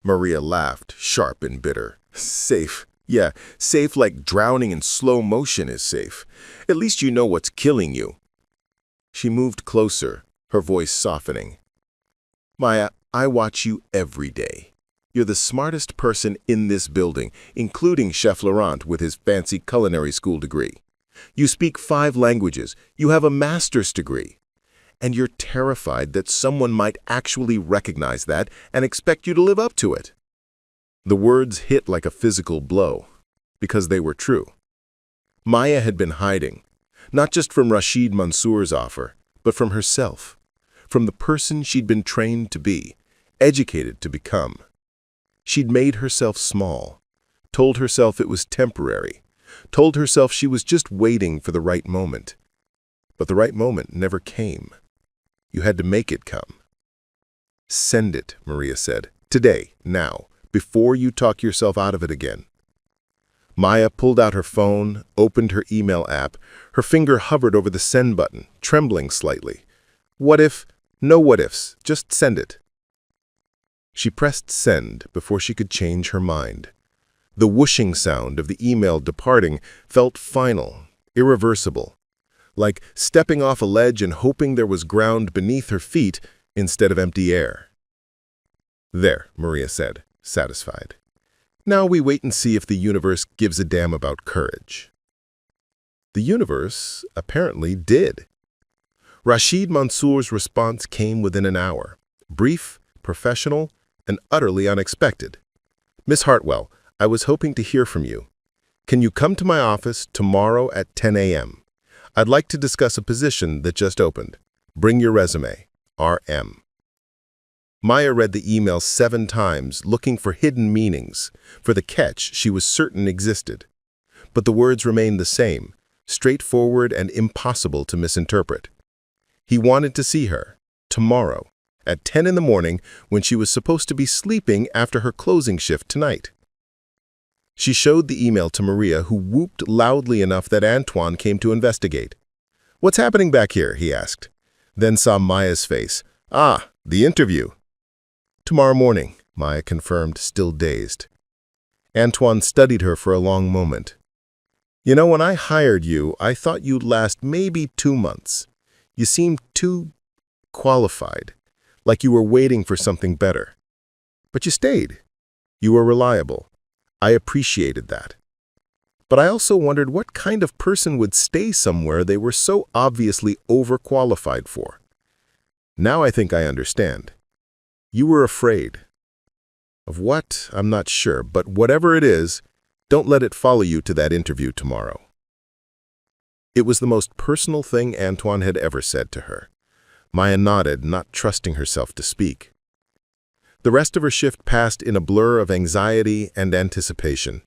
Maria laughed, sharp and bitter. Safe. Yeah, safe like drowning in slow motion is safe. At least you know what's killing you. She moved closer, her voice softening. Maya, I watch you every day. You're the smartest person in this building, including Chef Laurent with his fancy culinary school degree. You speak 5 languages. You have a master's degree. And you're terrified that someone might actually recognize that and expect you to live up to it. The words hit like a physical blow, because they were true. Maya had been hiding, not just from Rashid Mansour's offer, but from herself, from the person she'd been trained to be, educated to become. She'd made herself small, told herself it was temporary, told herself she was just waiting for the right moment. But the right moment never came. You had to make it come. Send it, Maria said. Today, now, before you talk yourself out of it again. Maya pulled out her phone, opened her email app. Her finger hovered over the send button, trembling slightly. What if? No what ifs. Just send it. She pressed send before she could change her mind. The whooshing sound of the email departing felt final, irreversible, like stepping off a ledge and hoping there was ground beneath her feet instead of empty air. There, Maria said, satisfied. Now we wait and see if the universe gives a damn about courage. The universe apparently did. Rashid Mansour's response came within an hour, brief, professional, and utterly unexpected. Miss Hartwell, I was hoping to hear from you. Can you come to my office tomorrow at 10 a.m.? I'd like to discuss a position that just opened. Bring your resume. R.M. Maya read the email 7 times, looking for hidden meanings, for the catch she was certain existed. But the words remained the same, straightforward and impossible to misinterpret. He wanted to see her, tomorrow, at 10 in the morning when she was supposed to be sleeping after her closing shift tonight. She showed the email to Maria, who whooped loudly enough that Antoine came to investigate. What's happening back here? He asked, then saw Maya's face. Ah, the interview. Tomorrow morning, Maya confirmed, still dazed. Antoine studied her for a long moment. You know, when I hired you, I thought you'd last maybe 2 months. You seemed too qualified, like you were waiting for something better. But you stayed. You were reliable. I appreciated that. But I also wondered what kind of person would stay somewhere they were so obviously overqualified for. Now I think I understand. You were afraid. Of what? I'm not sure, but whatever it is, don't let it follow you to that interview tomorrow. It was the most personal thing Antoine had ever said to her. Maya nodded, not trusting herself to speak. The rest of her shift passed in a blur of anxiety and anticipation.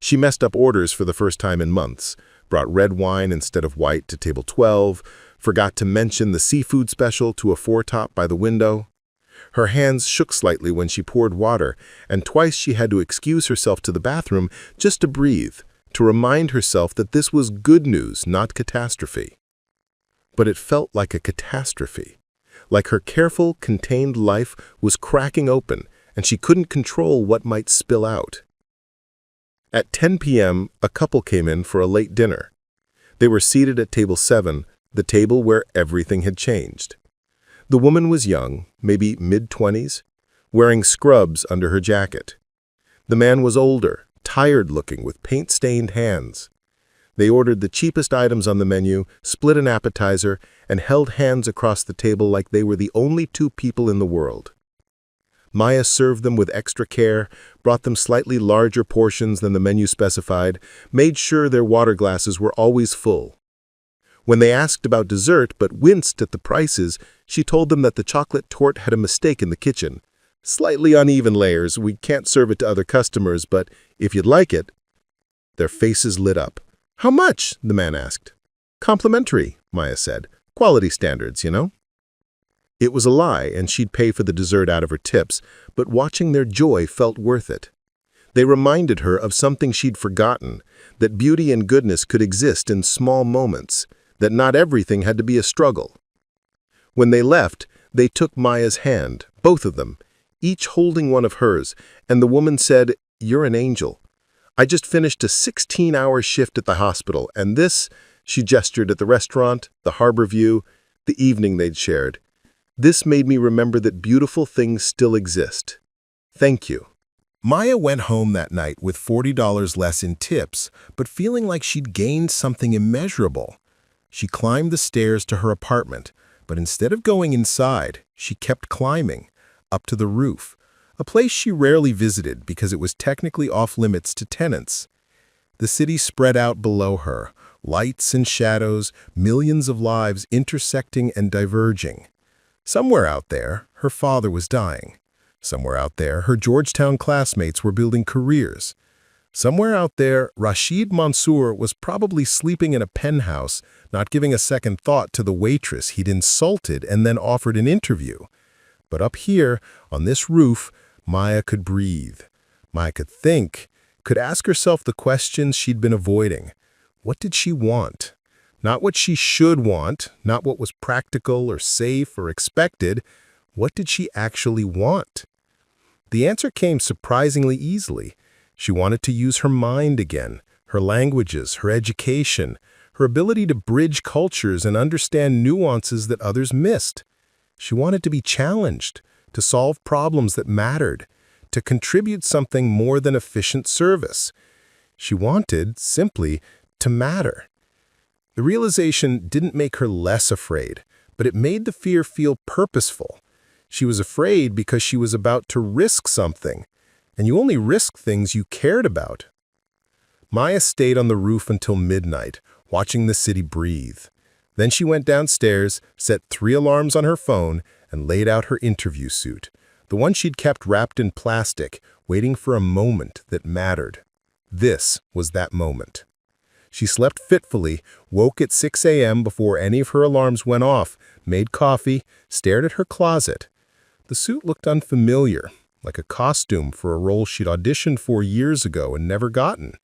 She messed up orders for the first time in months, brought red wine instead of white to table 12, forgot to mention the seafood special to a foretop by the window. Her hands shook slightly when she poured water, and twice she had to excuse herself to the bathroom just to breathe, to remind herself that this was good news, not catastrophe. But it felt like a catastrophe, like her careful, contained life was cracking open and she couldn't control what might spill out. At 10 p.m., a couple came in for a late dinner. They were seated at table 7, the table where everything had changed. The woman was young, maybe mid-20s, wearing scrubs under her jacket. The man was older, tired-looking, with paint-stained hands. They ordered the cheapest items on the menu, split an appetizer, and held hands across the table like they were the only 2 people in the world. Maya served them with extra care, brought them slightly larger portions than the menu specified, made sure their water glasses were always full. When they asked about dessert but winced at the prices, she told them that the chocolate torte had a mistake in the kitchen, Slightly uneven layers. We can't serve it to other customers, but if you'd like it. Their faces lit up. How much? The man asked. Complimentary, Maya said. Quality standards, you know? It was a lie, and she'd pay for the dessert out of her tips, but watching their joy felt worth it. They reminded her of something she'd forgotten, that beauty and goodness could exist in small moments, that not everything had to be a struggle. When they left, they took Maya's hand, both of them, each holding one of hers, and the woman said, "You're an angel. I just finished a 16-hour shift at the hospital, and this," she gestured at the restaurant, the harbor view, the evening they'd shared. "This made me remember that beautiful things still exist. Thank you." Maya went home that night with $40 less in tips, but feeling like she'd gained something immeasurable. She climbed the stairs to her apartment, but instead of going inside, she kept climbing, up to the roof, a place she rarely visited because it was technically off-limits to tenants. The city spread out below her, lights and shadows, millions of lives intersecting and diverging. Somewhere out there, her father was dying. Somewhere out there, her Georgetown classmates were building careers. Somewhere out there, Rashid Mansour was probably sleeping in a penthouse, not giving a second thought to the waitress he'd insulted and then offered an interview. But up here, on this roof, Maya could breathe. Maya could think, could ask herself the questions she'd been avoiding. What did she want? Not what she should want, not what was practical or safe or expected. What did she actually want? The answer came surprisingly easily. She wanted to use her mind again, her languages, her education, her ability to bridge cultures and understand nuances that others missed. She wanted to be challenged, to solve problems that mattered, to contribute something more than efficient service. She wanted, simply, to matter. The realization didn't make her less afraid, but it made the fear feel purposeful. She was afraid because she was about to risk something, and you only risk things you cared about. Maya stayed on the roof until midnight, watching the city breathe. Then she went downstairs, set 3 alarms on her phone, and laid out her interview suit, the one she'd kept wrapped in plastic, waiting for a moment that mattered. This was that moment. She slept fitfully, woke at 6 a.m. before any of her alarms went off, made coffee, stared at her closet. The suit looked unfamiliar, like a costume for a role she'd auditioned for years ago and never gotten.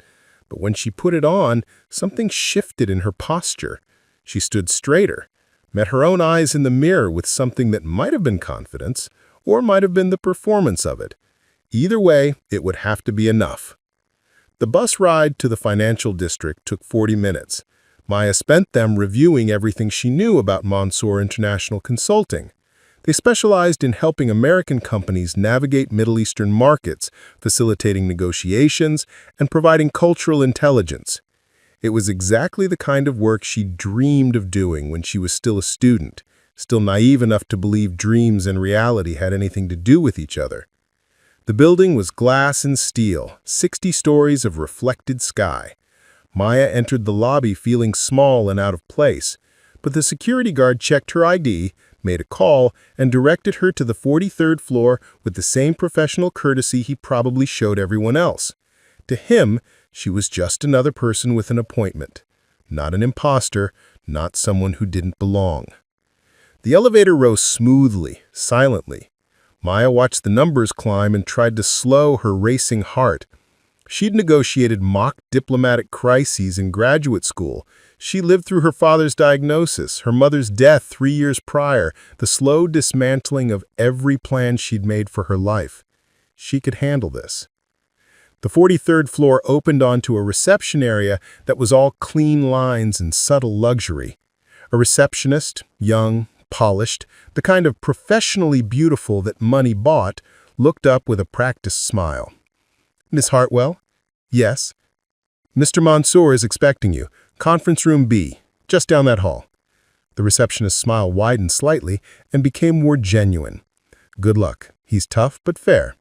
But when she put it on, something shifted in her posture. She stood straighter, met her own eyes in the mirror with something that might have been confidence, or might have been the performance of it. Either way, it would have to be enough. The bus ride to the financial district took 40 minutes. Maya spent them reviewing everything she knew about Mansour International Consulting. They specialized in helping American companies navigate Middle Eastern markets, facilitating negotiations, and providing cultural intelligence. It was exactly the kind of work she dreamed of doing when she was still a student, still naive enough to believe dreams and reality had anything to do with each other. The building was glass and steel, 60 stories of reflected sky. Maya entered the lobby feeling small and out of place, but the security guard checked her ID, made a call, and directed her to the 43rd floor with the same professional courtesy he probably showed everyone else. To him, she was just another person with an appointment. Not an imposter, not someone who didn't belong. The elevator rose smoothly, silently. Maya watched the numbers climb and tried to slow her racing heart. She'd negotiated mock diplomatic crises in graduate school. She lived through her father's diagnosis, her mother's death 3 years prior, the slow dismantling of every plan she'd made for her life. She could handle this. The 43rd floor opened onto a reception area that was all clean lines and subtle luxury. A receptionist, young, polished, the kind of professionally beautiful that money bought, looked up with a practiced smile. "Miss Hartwell?" "Yes." "Mr. Mansour is expecting you. Conference room B, just down that hall." The receptionist's smile widened slightly and became more genuine. "Good luck. He's tough but fair."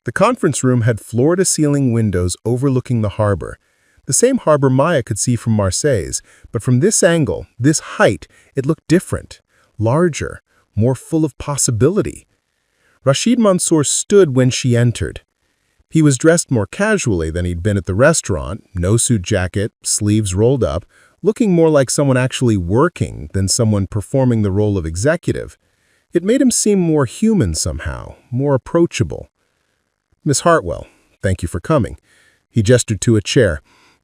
The conference room had floor-to-ceiling windows overlooking the harbor. The same harbor Maya could see from Marseilles, but from this angle, this height, it looked different, larger, more full of possibility. Rashid Mansour stood when she entered. He was dressed more casually than he'd been at the restaurant, no suit jacket, sleeves rolled up, looking more like someone actually working than someone performing the role of executive. It made him seem more human somehow, more approachable. "Miss Hartwell, thank you for coming." He gestured to a chair.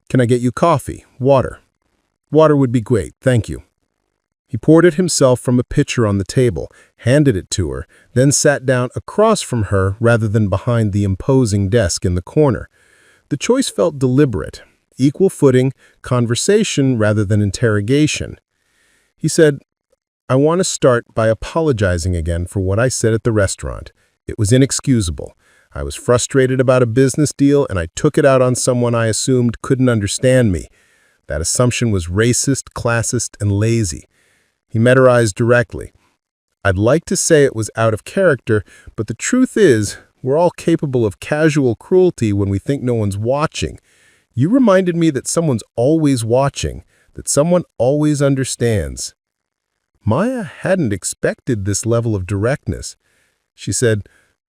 "Can I get you coffee? Water?" "Water would be great, thank you." He poured it himself from a pitcher on the table, handed it to her, then sat down across from her rather than behind the imposing desk in the corner. The choice felt deliberate, equal footing, conversation rather than interrogation. He said, "I want to start by apologizing again for what I said at the restaurant. It was inexcusable. I was frustrated about a business deal and I took it out on someone I assumed couldn't understand me. That assumption was racist, classist, and lazy." He met her eyes directly. "I'd like to say it was out of character, but the truth is, we're all capable of casual cruelty when we think no one's watching. You reminded me that someone's always watching, that someone always understands." Maya hadn't expected this level of directness. She said,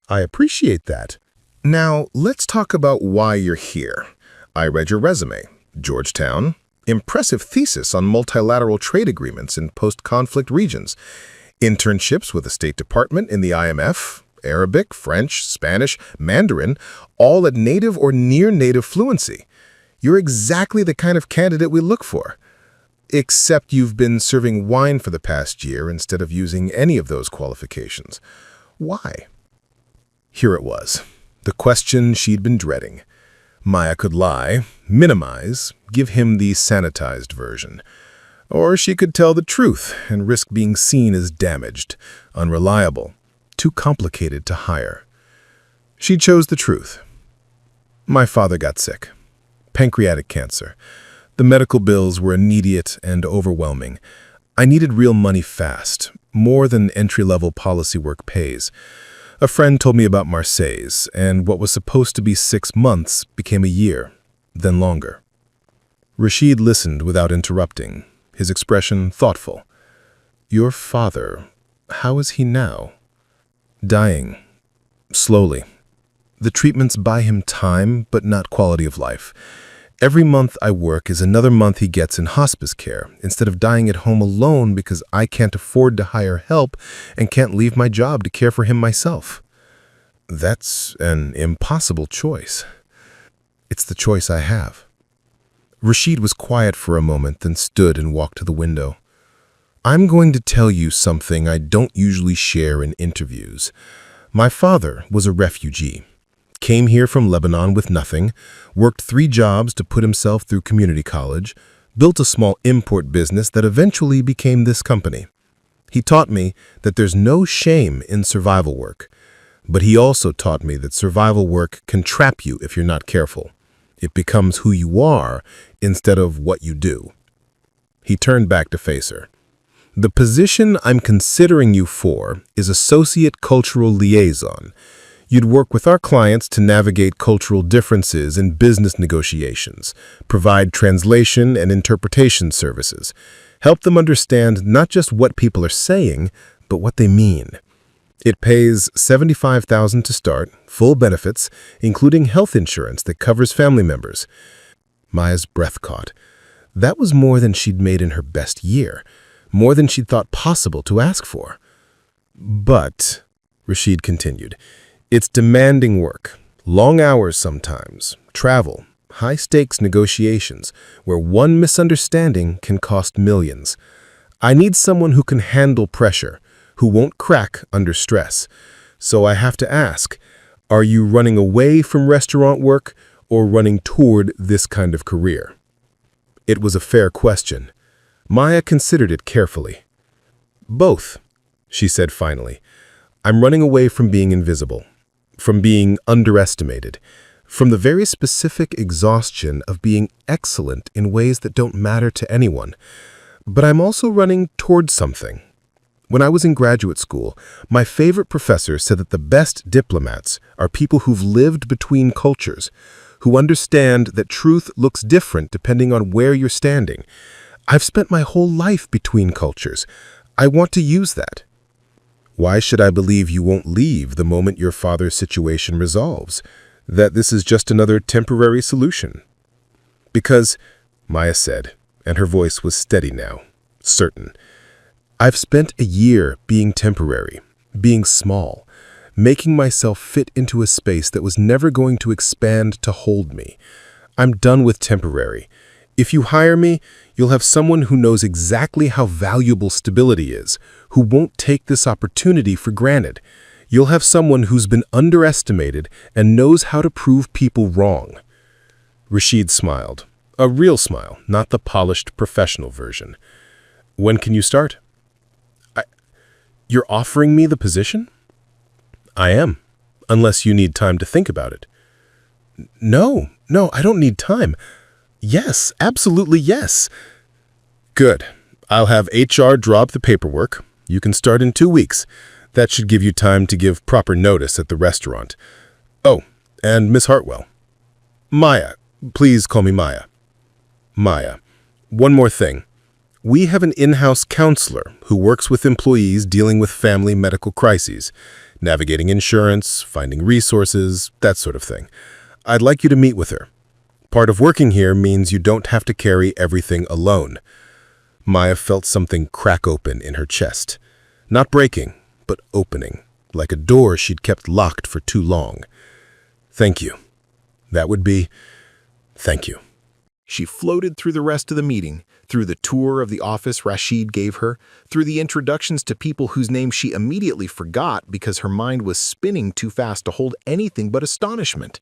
"I appreciate that." Now, let's talk about why you're here. I read your resume. Georgetown. Impressive thesis on multilateral trade agreements in post-conflict regions. Internships with the State Department in the IMF. Arabic, French, Spanish, Mandarin, all at native or near-native fluency. You're exactly the kind of candidate we look for. Except you've been serving wine for the past year instead of using any of those qualifications. Why? Here it was, the question she'd been dreading. Maya could lie, minimize, give him the sanitized version. Or she could tell the truth and risk being seen as damaged, unreliable, too complicated to hire. She chose the truth. My father got sick. Pancreatic cancer. The medical bills were immediate and overwhelming. I needed real money fast, more than entry-level policy work pays. A friend told me about Marseilles, and what was supposed to be 6 months became a year, then longer. Rashid listened without interrupting, his expression thoughtful. "Your father, how is he now?" "Dying. Slowly. The treatments buy him time, but not quality of life. Every month I work is another month he gets in hospice care, instead of dying at home alone because I can't afford to hire help and can't leave my job to care for him myself." "That's an impossible choice." "It's the choice I have." Rashid was quiet for a moment, then stood and walked to the window. "I'm going to tell you something I don't usually share in interviews. My father was a refugee. Came here from Lebanon with nothing, worked 3 jobs to put himself through community college, built a small import business that eventually became this company. He taught me that there's no shame in survival work, but he also taught me that survival work can trap you if you're not careful. It becomes who you are instead of what you do." He turned back to face her. "The position I'm considering you for is Associate Cultural Liaison. You'd work with our clients to navigate cultural differences in business negotiations, provide translation and interpretation services, help them understand not just what people are saying, but what they mean. It pays $75,000 to start, full benefits, including health insurance that covers family members." Maya's breath caught. That was more than she'd made in her best year, more than she'd thought possible to ask for. "But," Rashid continued, "it's demanding work, long hours sometimes, travel, high-stakes negotiations, where one misunderstanding can cost millions. I need someone who can handle pressure, who won't crack under stress. So I have to ask, are you running away from restaurant work or running toward this kind of career?" It was a fair question. Maya considered it carefully. "Both," she said finally. "I'm running away from being invisible, from being underestimated, from the very specific exhaustion of being excellent in ways that don't matter to anyone. But I'm also running towards something. When I was in graduate school, my favorite professor said that the best diplomats are people who've lived between cultures, who understand that truth looks different depending on where you're standing. I've spent my whole life between cultures. I want to use that." Why should I believe you won't leave the moment your father's situation resolves? That this is just another temporary solution? Because, Maya said, and her voice was steady now, certain, I've spent a year being temporary, being small, making myself fit into a space that was never going to expand to hold me. I'm done with temporary. If you hire me, you'll have someone who knows exactly how valuable stability is, who won't take this opportunity for granted. You'll have someone who's been underestimated and knows how to prove people wrong. Rashid smiled. A real smile, not the polished professional version. When can you start? You're offering me the position? I am, unless you need time to think about it. No, I don't need time. Yes, absolutely yes. Good. I'll have HR drop the paperwork. You can start in 2 weeks. That should give you time to give proper notice at the restaurant. Oh, and Miss Hartwell. Maya. Please call me Maya. Maya. One more thing. We have an in-house counselor who works with employees dealing with family medical crises, navigating insurance, finding resources, that sort of thing. I'd like you to meet with her. Part of working here means you don't have to carry everything alone. Maya felt something crack open in her chest. Not breaking, but opening, like a door she'd kept locked for too long. Thank you. That would be thank you. She floated through the rest of the meeting, through the tour of the office Rashid gave her, through the introductions to people whose names she immediately forgot because her mind was spinning too fast to hold anything but astonishment.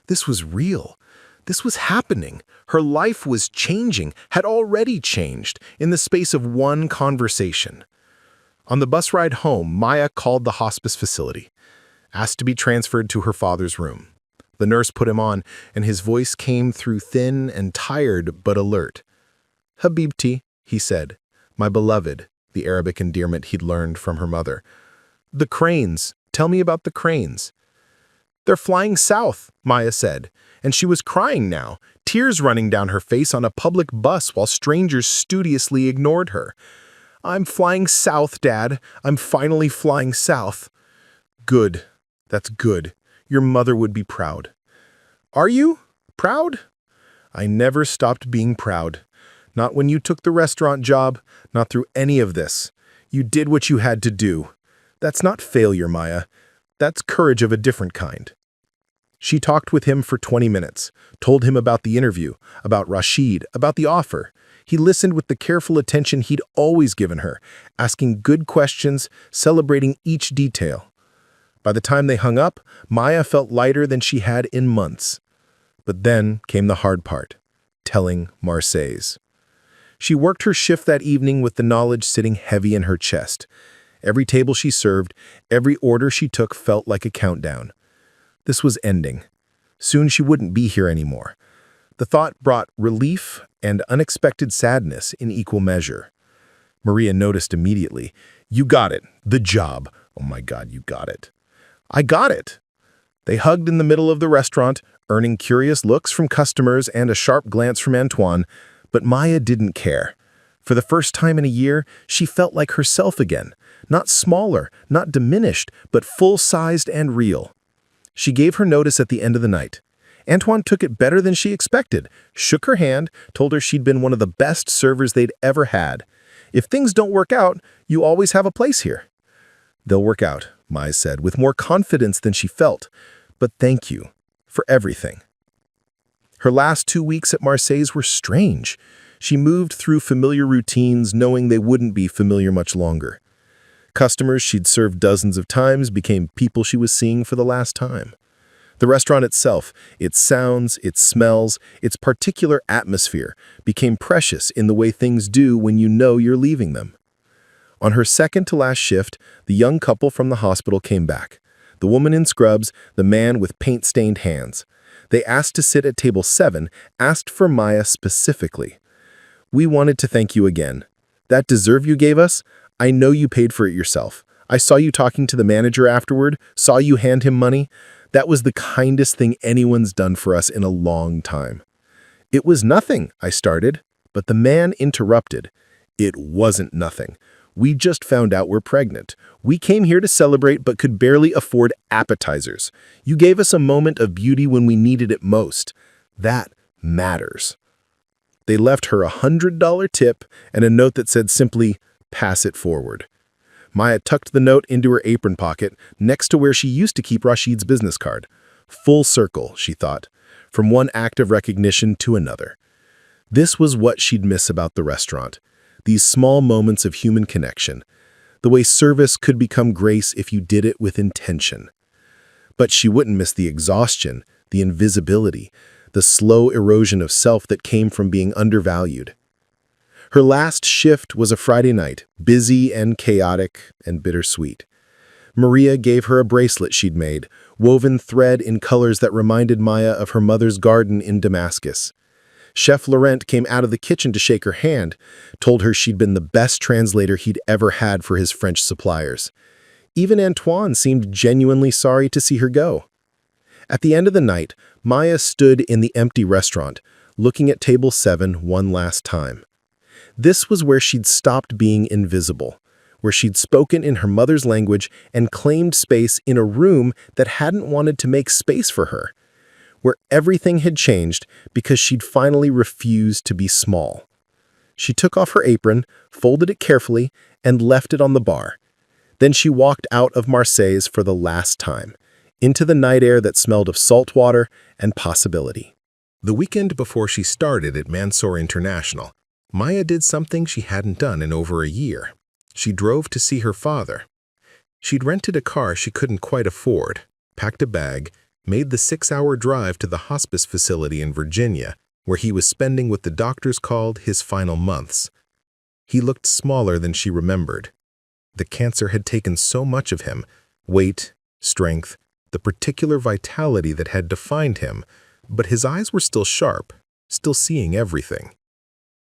This was real. This was happening. Her life was changing, had already changed, in the space of one conversation. On the bus ride home, Maya called the hospice facility, asked to be transferred to her father's room. The nurse put him on, and his voice came through thin and tired but alert. Habibti, he said, my beloved, the Arabic endearment he'd learned from her mother. The cranes. Tell me about the cranes. They're flying south, Maya said, and she was crying now, tears running down her face on a public bus while strangers studiously ignored her. I'm flying south, Dad. I'm finally flying south. Good. That's good. Your mother would be proud. Are you? Proud? I never stopped being proud. Not when you took the restaurant job, not through any of this. You did what you had to do. That's not failure, Maya. That's courage of a different kind. She talked with him for 20 minutes, told him about the interview, about Rashid, about the offer. He listened with the careful attention he'd always given her, asking good questions, celebrating each detail. By the time they hung up, Maya felt lighter than she had in months. But then came the hard part, telling Marseilles. She worked her shift that evening with the knowledge sitting heavy in her chest. Every table she served, every order she took felt like a countdown. This was ending. Soon she wouldn't be here anymore. The thought brought relief and unexpected sadness in equal measure. Maria noticed immediately. You got it. The job. Oh my God, you got it. I got it. They hugged in the middle of the restaurant, earning curious looks from customers and a sharp glance from Antoine, but Maya didn't care. For the first time in a year, she felt like herself again. Not smaller, not diminished, but full-sized and real. She gave her notice at the end of the night. Antoine took it better than she expected, shook her hand, told her she'd been one of the best servers they'd ever had. If things don't work out, you always have a place here. They'll work out, Maya said, with more confidence than she felt. But thank you for everything. Her last 2 weeks at Marseilles were strange. She moved through familiar routines, knowing they wouldn't be familiar much longer. Customers she'd served dozens of times became people she was seeing for the last time. The restaurant itself, its sounds, its smells, its particular atmosphere became precious in the way things do when you know you're leaving them. On her second-to-last shift, the young couple from the hospital came back. The woman in scrubs, the man with paint-stained hands. They asked to sit at table 7, asked for Maya specifically. We wanted to thank you again. That dessert you gave us, I know you paid for it yourself. I saw you talking to the manager afterward, saw you hand him money. That was the kindest thing anyone's done for us in a long time. It was nothing, I started, but the man interrupted. It wasn't nothing. "We just found out we're pregnant. We came here to celebrate but could barely afford appetizers. You gave us a moment of beauty when we needed it most. That matters." They left her a $100 tip and a note that said simply, "Pass it forward." Maya tucked the note into her apron pocket, next to where she used to keep Rashid's business card. Full circle, she thought, from one act of recognition to another. This was what she'd miss about the restaurant, these small moments of human connection, the way service could become grace if you did it with intention. But she wouldn't miss the exhaustion, the invisibility, the slow erosion of self that came from being undervalued. Her last shift was a Friday night, busy and chaotic and bittersweet. Maria gave her a bracelet she'd made, woven thread in colors that reminded Maya of her mother's garden in Damascus. Chef Laurent came out of the kitchen to shake her hand, told her she'd been the best translator he'd ever had for his French suppliers. Even Antoine seemed genuinely sorry to see her go. At the end of the night, Maya stood in the empty restaurant, looking at table 7 one last time. This was where she'd stopped being invisible, where she'd spoken in her mother's language and claimed space in a room that hadn't wanted to make space for her, where everything had changed because she'd finally refused to be small. She took off her apron, folded it carefully, and left it on the bar. Then she walked out of Marseilles for the last time, into the night air that smelled of salt water and possibility. The weekend before she started at Mansour International, Maya did something she hadn't done in over a year. She drove to see her father. She'd rented a car she couldn't quite afford, packed a bag, made the 6-hour drive to the hospice facility in Virginia, where he was spending what the doctors called his final months. He looked smaller than she remembered. The cancer had taken so much of him, weight, strength, the particular vitality that had defined him, but his eyes were still sharp, still seeing everything.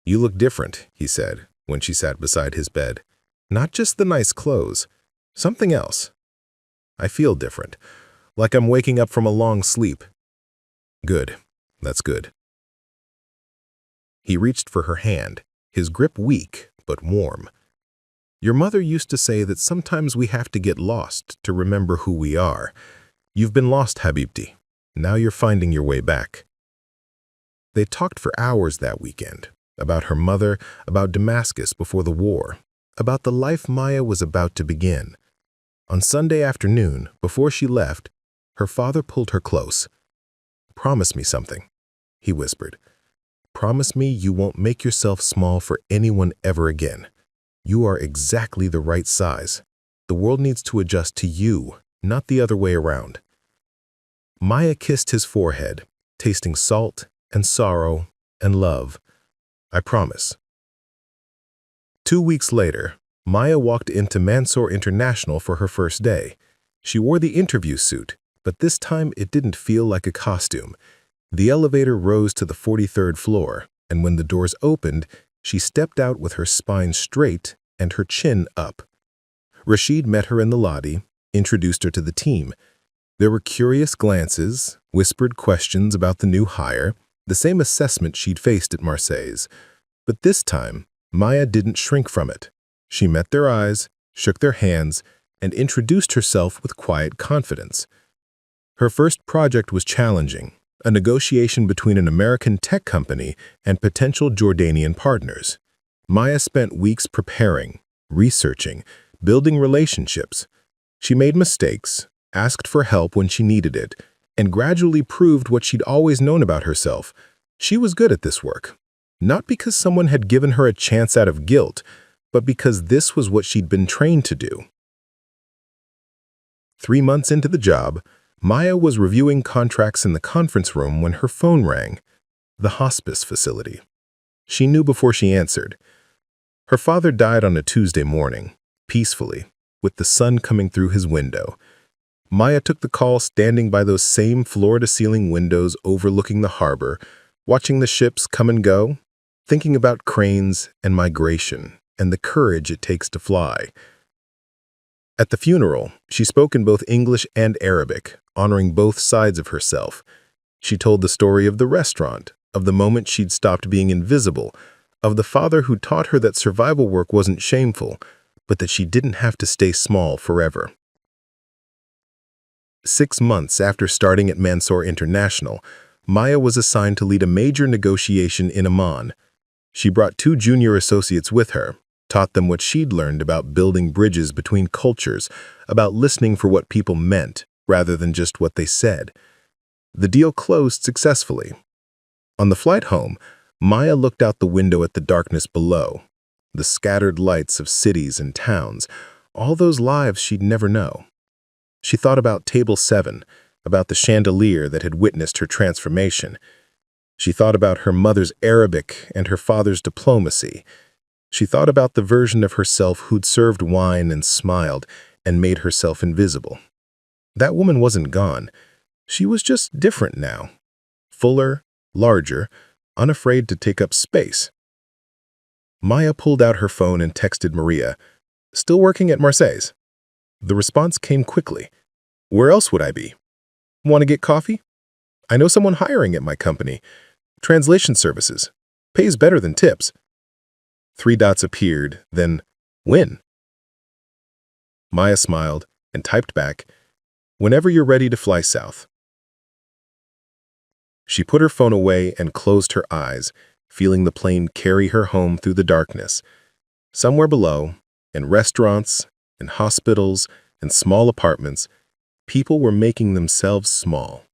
"You look different," he said, when she sat beside his bed. "Not just the nice clothes, something else. I feel different, like I'm waking up from a long sleep." "Good, that's good." He reached for her hand, his grip weak but warm. "Your mother used to say that sometimes we have to get lost to remember who we are. You've been lost, Habibti. Now you're finding your way back." They talked for hours that weekend, about her mother, about Damascus before the war, about the life Maya was about to begin. On Sunday afternoon, before she left, her father pulled her close. "Promise me something," he whispered. "Promise me you won't make yourself small for anyone ever again. You are exactly the right size. The world needs to adjust to you, not the other way around." Maya kissed his forehead, tasting salt and sorrow and love. "I promise." 2 weeks later, Maya walked into Mansour International for her first day. She wore the interview suit, but this time it didn't feel like a costume. The elevator rose to the 43rd floor, and when the doors opened, she stepped out with her spine straight and her chin up. Rashid met her in the lobby, introduced her to the team. There were curious glances, whispered questions about the new hire, the same assessment she'd faced at Marseilles. But this time, Maya didn't shrink from it. She met their eyes, shook their hands, and introduced herself with quiet confidence. Her first project was challenging, a negotiation between an American tech company and potential Jordanian partners. Maya spent weeks preparing, researching, building relationships. She made mistakes, asked for help when she needed it, and gradually proved what she'd always known about herself. She was good at this work, not because someone had given her a chance out of guilt, but because this was what she'd been trained to do. 3 months into the job, Maya was reviewing contracts in the conference room when her phone rang. The hospice facility. She knew before she answered. Her father died on a Tuesday morning, peacefully, with the sun coming through his window. Maya took the call standing by those same floor-to-ceiling windows overlooking the harbor, watching the ships come and go, thinking about cranes and migration and the courage it takes to fly. At the funeral, she spoke in both English and Arabic, honoring both sides of herself. She told the story of the restaurant, of the moment she'd stopped being invisible, of the father who taught her that survival work wasn't shameful, but that she didn't have to stay small forever. 6 months after starting at Mansour International, Maya was assigned to lead a major negotiation in Amman. She brought 2 junior associates with her, taught them what she'd learned about building bridges between cultures, about listening for what people meant rather than just what they said. The deal closed successfully. On the flight home, Maya looked out the window at the darkness below, the scattered lights of cities and towns, all those lives she'd never know. She thought about Table 7, about the chandelier that had witnessed her transformation. She thought about her mother's Arabic and her father's diplomacy. She thought about the version of herself who'd served wine and smiled and made herself invisible. That woman wasn't gone. She was just different now. Fuller, larger, unafraid to take up space. Maya pulled out her phone and texted Maria, "Still working at Marseille's?" The response came quickly. "Where else would I be? Want to get coffee? I know someone hiring at my company. Translation services. Pays better than tips." 3 dots appeared, then, "When?" Maya smiled and typed back, "Whenever you're ready to fly south." She put her phone away and closed her eyes, feeling the plane carry her home through the darkness. Somewhere below, in restaurants, in hospitals, in small apartments, people were making themselves small,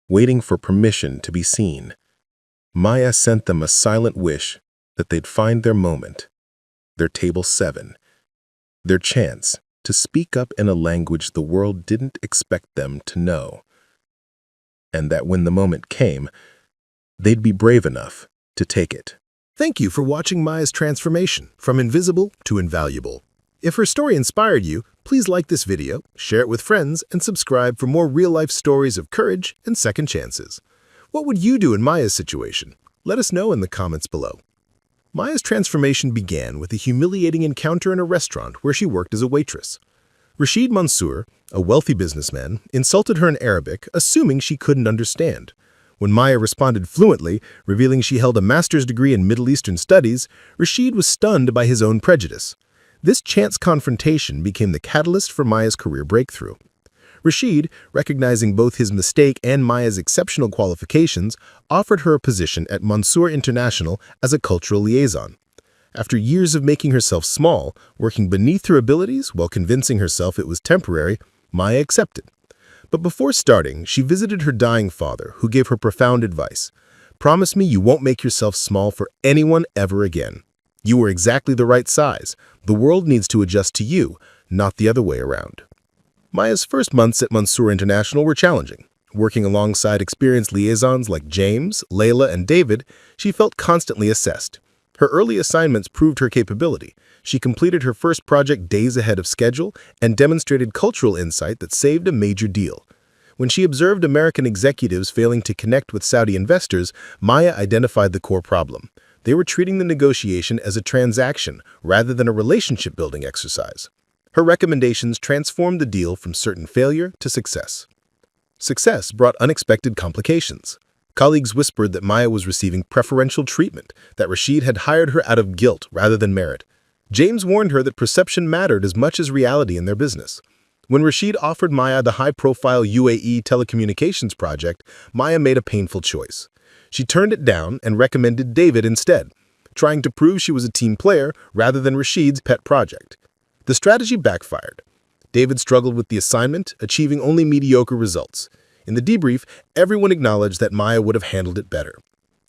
waiting for permission to be seen. Maya sent them a silent wish that they'd find their moment, their Table 7, their chance to speak up in a language the world didn't expect them to know. And that when the moment came, they'd be brave enough to take it. Thank you for watching Maya's transformation from invisible to invaluable. If her story inspired you, please like this video, share it with friends, and subscribe for more real-life stories of courage and second chances. What would you do in Maya's situation? Let us know in the comments below. Maya's transformation began with a humiliating encounter in a restaurant where she worked as a waitress. Rashid Mansour, a wealthy businessman, insulted her in Arabic, assuming she couldn't understand. When Maya responded fluently, revealing she held a master's degree in Middle Eastern studies, Rashid was stunned by his own prejudice. This chance confrontation became the catalyst for Maya's career breakthrough. Rashid, recognizing both his mistake and Maya's exceptional qualifications, offered her a position at Mansour International as a cultural liaison. After years of making herself small, working beneath her abilities while convincing herself it was temporary, Maya accepted. But before starting, she visited her dying father, who gave her profound advice. "Promise me you won't make yourself small for anyone ever again. You were exactly the right size. The world needs to adjust to you, not the other way around." Maya's first months at Mansour International were challenging. Working alongside experienced liaisons like James, Layla, and David, she felt constantly assessed. Her early assignments proved her capability. She completed her first project days ahead of schedule and demonstrated cultural insight that saved a major deal. When she observed American executives failing to connect with Saudi investors, Maya identified the core problem. They were treating the negotiation as a transaction rather than a relationship-building exercise. Her recommendations transformed the deal from certain failure to success. Success brought unexpected complications. Colleagues whispered that Maya was receiving preferential treatment, that Rashid had hired her out of guilt rather than merit. James warned her that perception mattered as much as reality in their business. When Rashid offered Maya the high-profile UAE telecommunications project, Maya made a painful choice. She turned it down and recommended David instead, trying to prove she was a team player rather than Rashid's pet project. The strategy backfired. David struggled with the assignment, achieving only mediocre results. In the debrief, everyone acknowledged that Maya would have handled it better.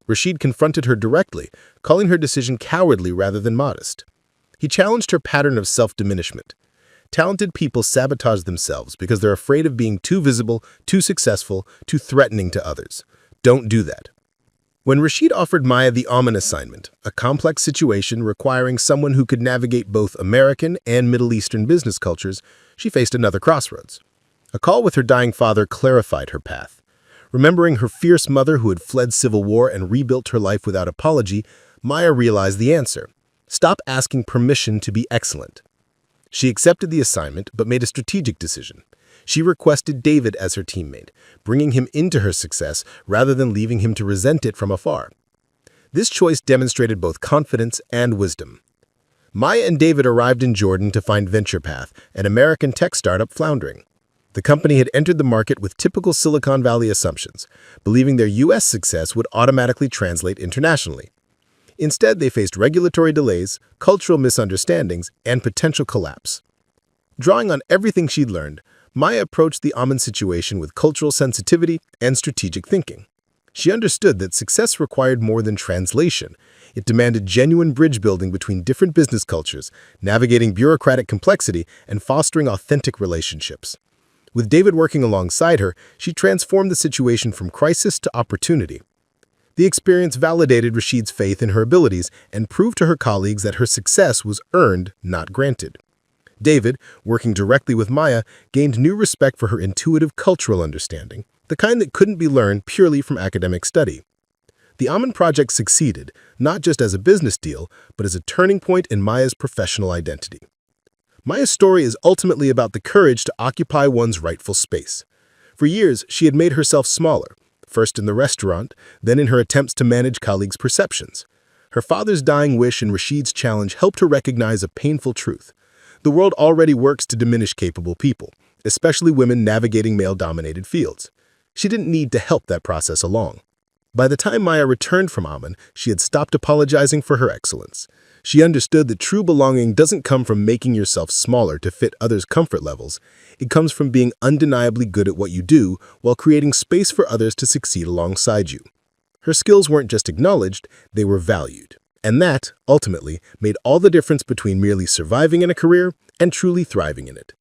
Rashid confronted her directly, calling her decision cowardly rather than modest. He challenged her pattern of self-diminishment. Talented people sabotage themselves because they're afraid of being too visible, too successful, too threatening to others. Don't do that. When Rashid offered Maya the Oman assignment, a complex situation requiring someone who could navigate both American and Middle Eastern business cultures, she faced another crossroads. A call with her dying father clarified her path. Remembering her fierce mother who had fled civil war and rebuilt her life without apology, Maya realized the answer. Stop asking permission to be excellent. She accepted the assignment but made a strategic decision. She requested David as her teammate, bringing him into her success rather than leaving him to resent it from afar. This choice demonstrated both confidence and wisdom. Maya and David arrived in Jordan to find VenturePath, an American tech startup, floundering. The company had entered the market with typical Silicon Valley assumptions, believing their U.S. success would automatically translate internationally. Instead, they faced regulatory delays, cultural misunderstandings, and potential collapse. Drawing on everything she'd learned, Maya approached the Aman situation with cultural sensitivity and strategic thinking. She understood that success required more than translation. It demanded genuine bridge building between different business cultures, navigating bureaucratic complexity, and fostering authentic relationships. With David working alongside her, she transformed the situation from crisis to opportunity. The experience validated Rashid's faith in her abilities and proved to her colleagues that her success was earned, not granted. David, working directly with Maya, gained new respect for her intuitive cultural understanding, the kind that couldn't be learned purely from academic study. The Aman project succeeded, not just as a business deal, but as a turning point in Maya's professional identity. Maya's story is ultimately about the courage to occupy one's rightful space. For years, she had made herself smaller, first in the restaurant, then in her attempts to manage colleagues' perceptions. Her father's dying wish and Rashid's challenge helped her recognize a painful truth. The world already works to diminish capable people, especially women navigating male-dominated fields. She didn't need to help that process along. By the time Maya returned from Aman, she had stopped apologizing for her excellence. She understood that true belonging doesn't come from making yourself smaller to fit others' comfort levels. It comes from being undeniably good at what you do while creating space for others to succeed alongside you. Her skills weren't just acknowledged, they were valued. And that, ultimately, made all the difference between merely surviving in a career and truly thriving in it.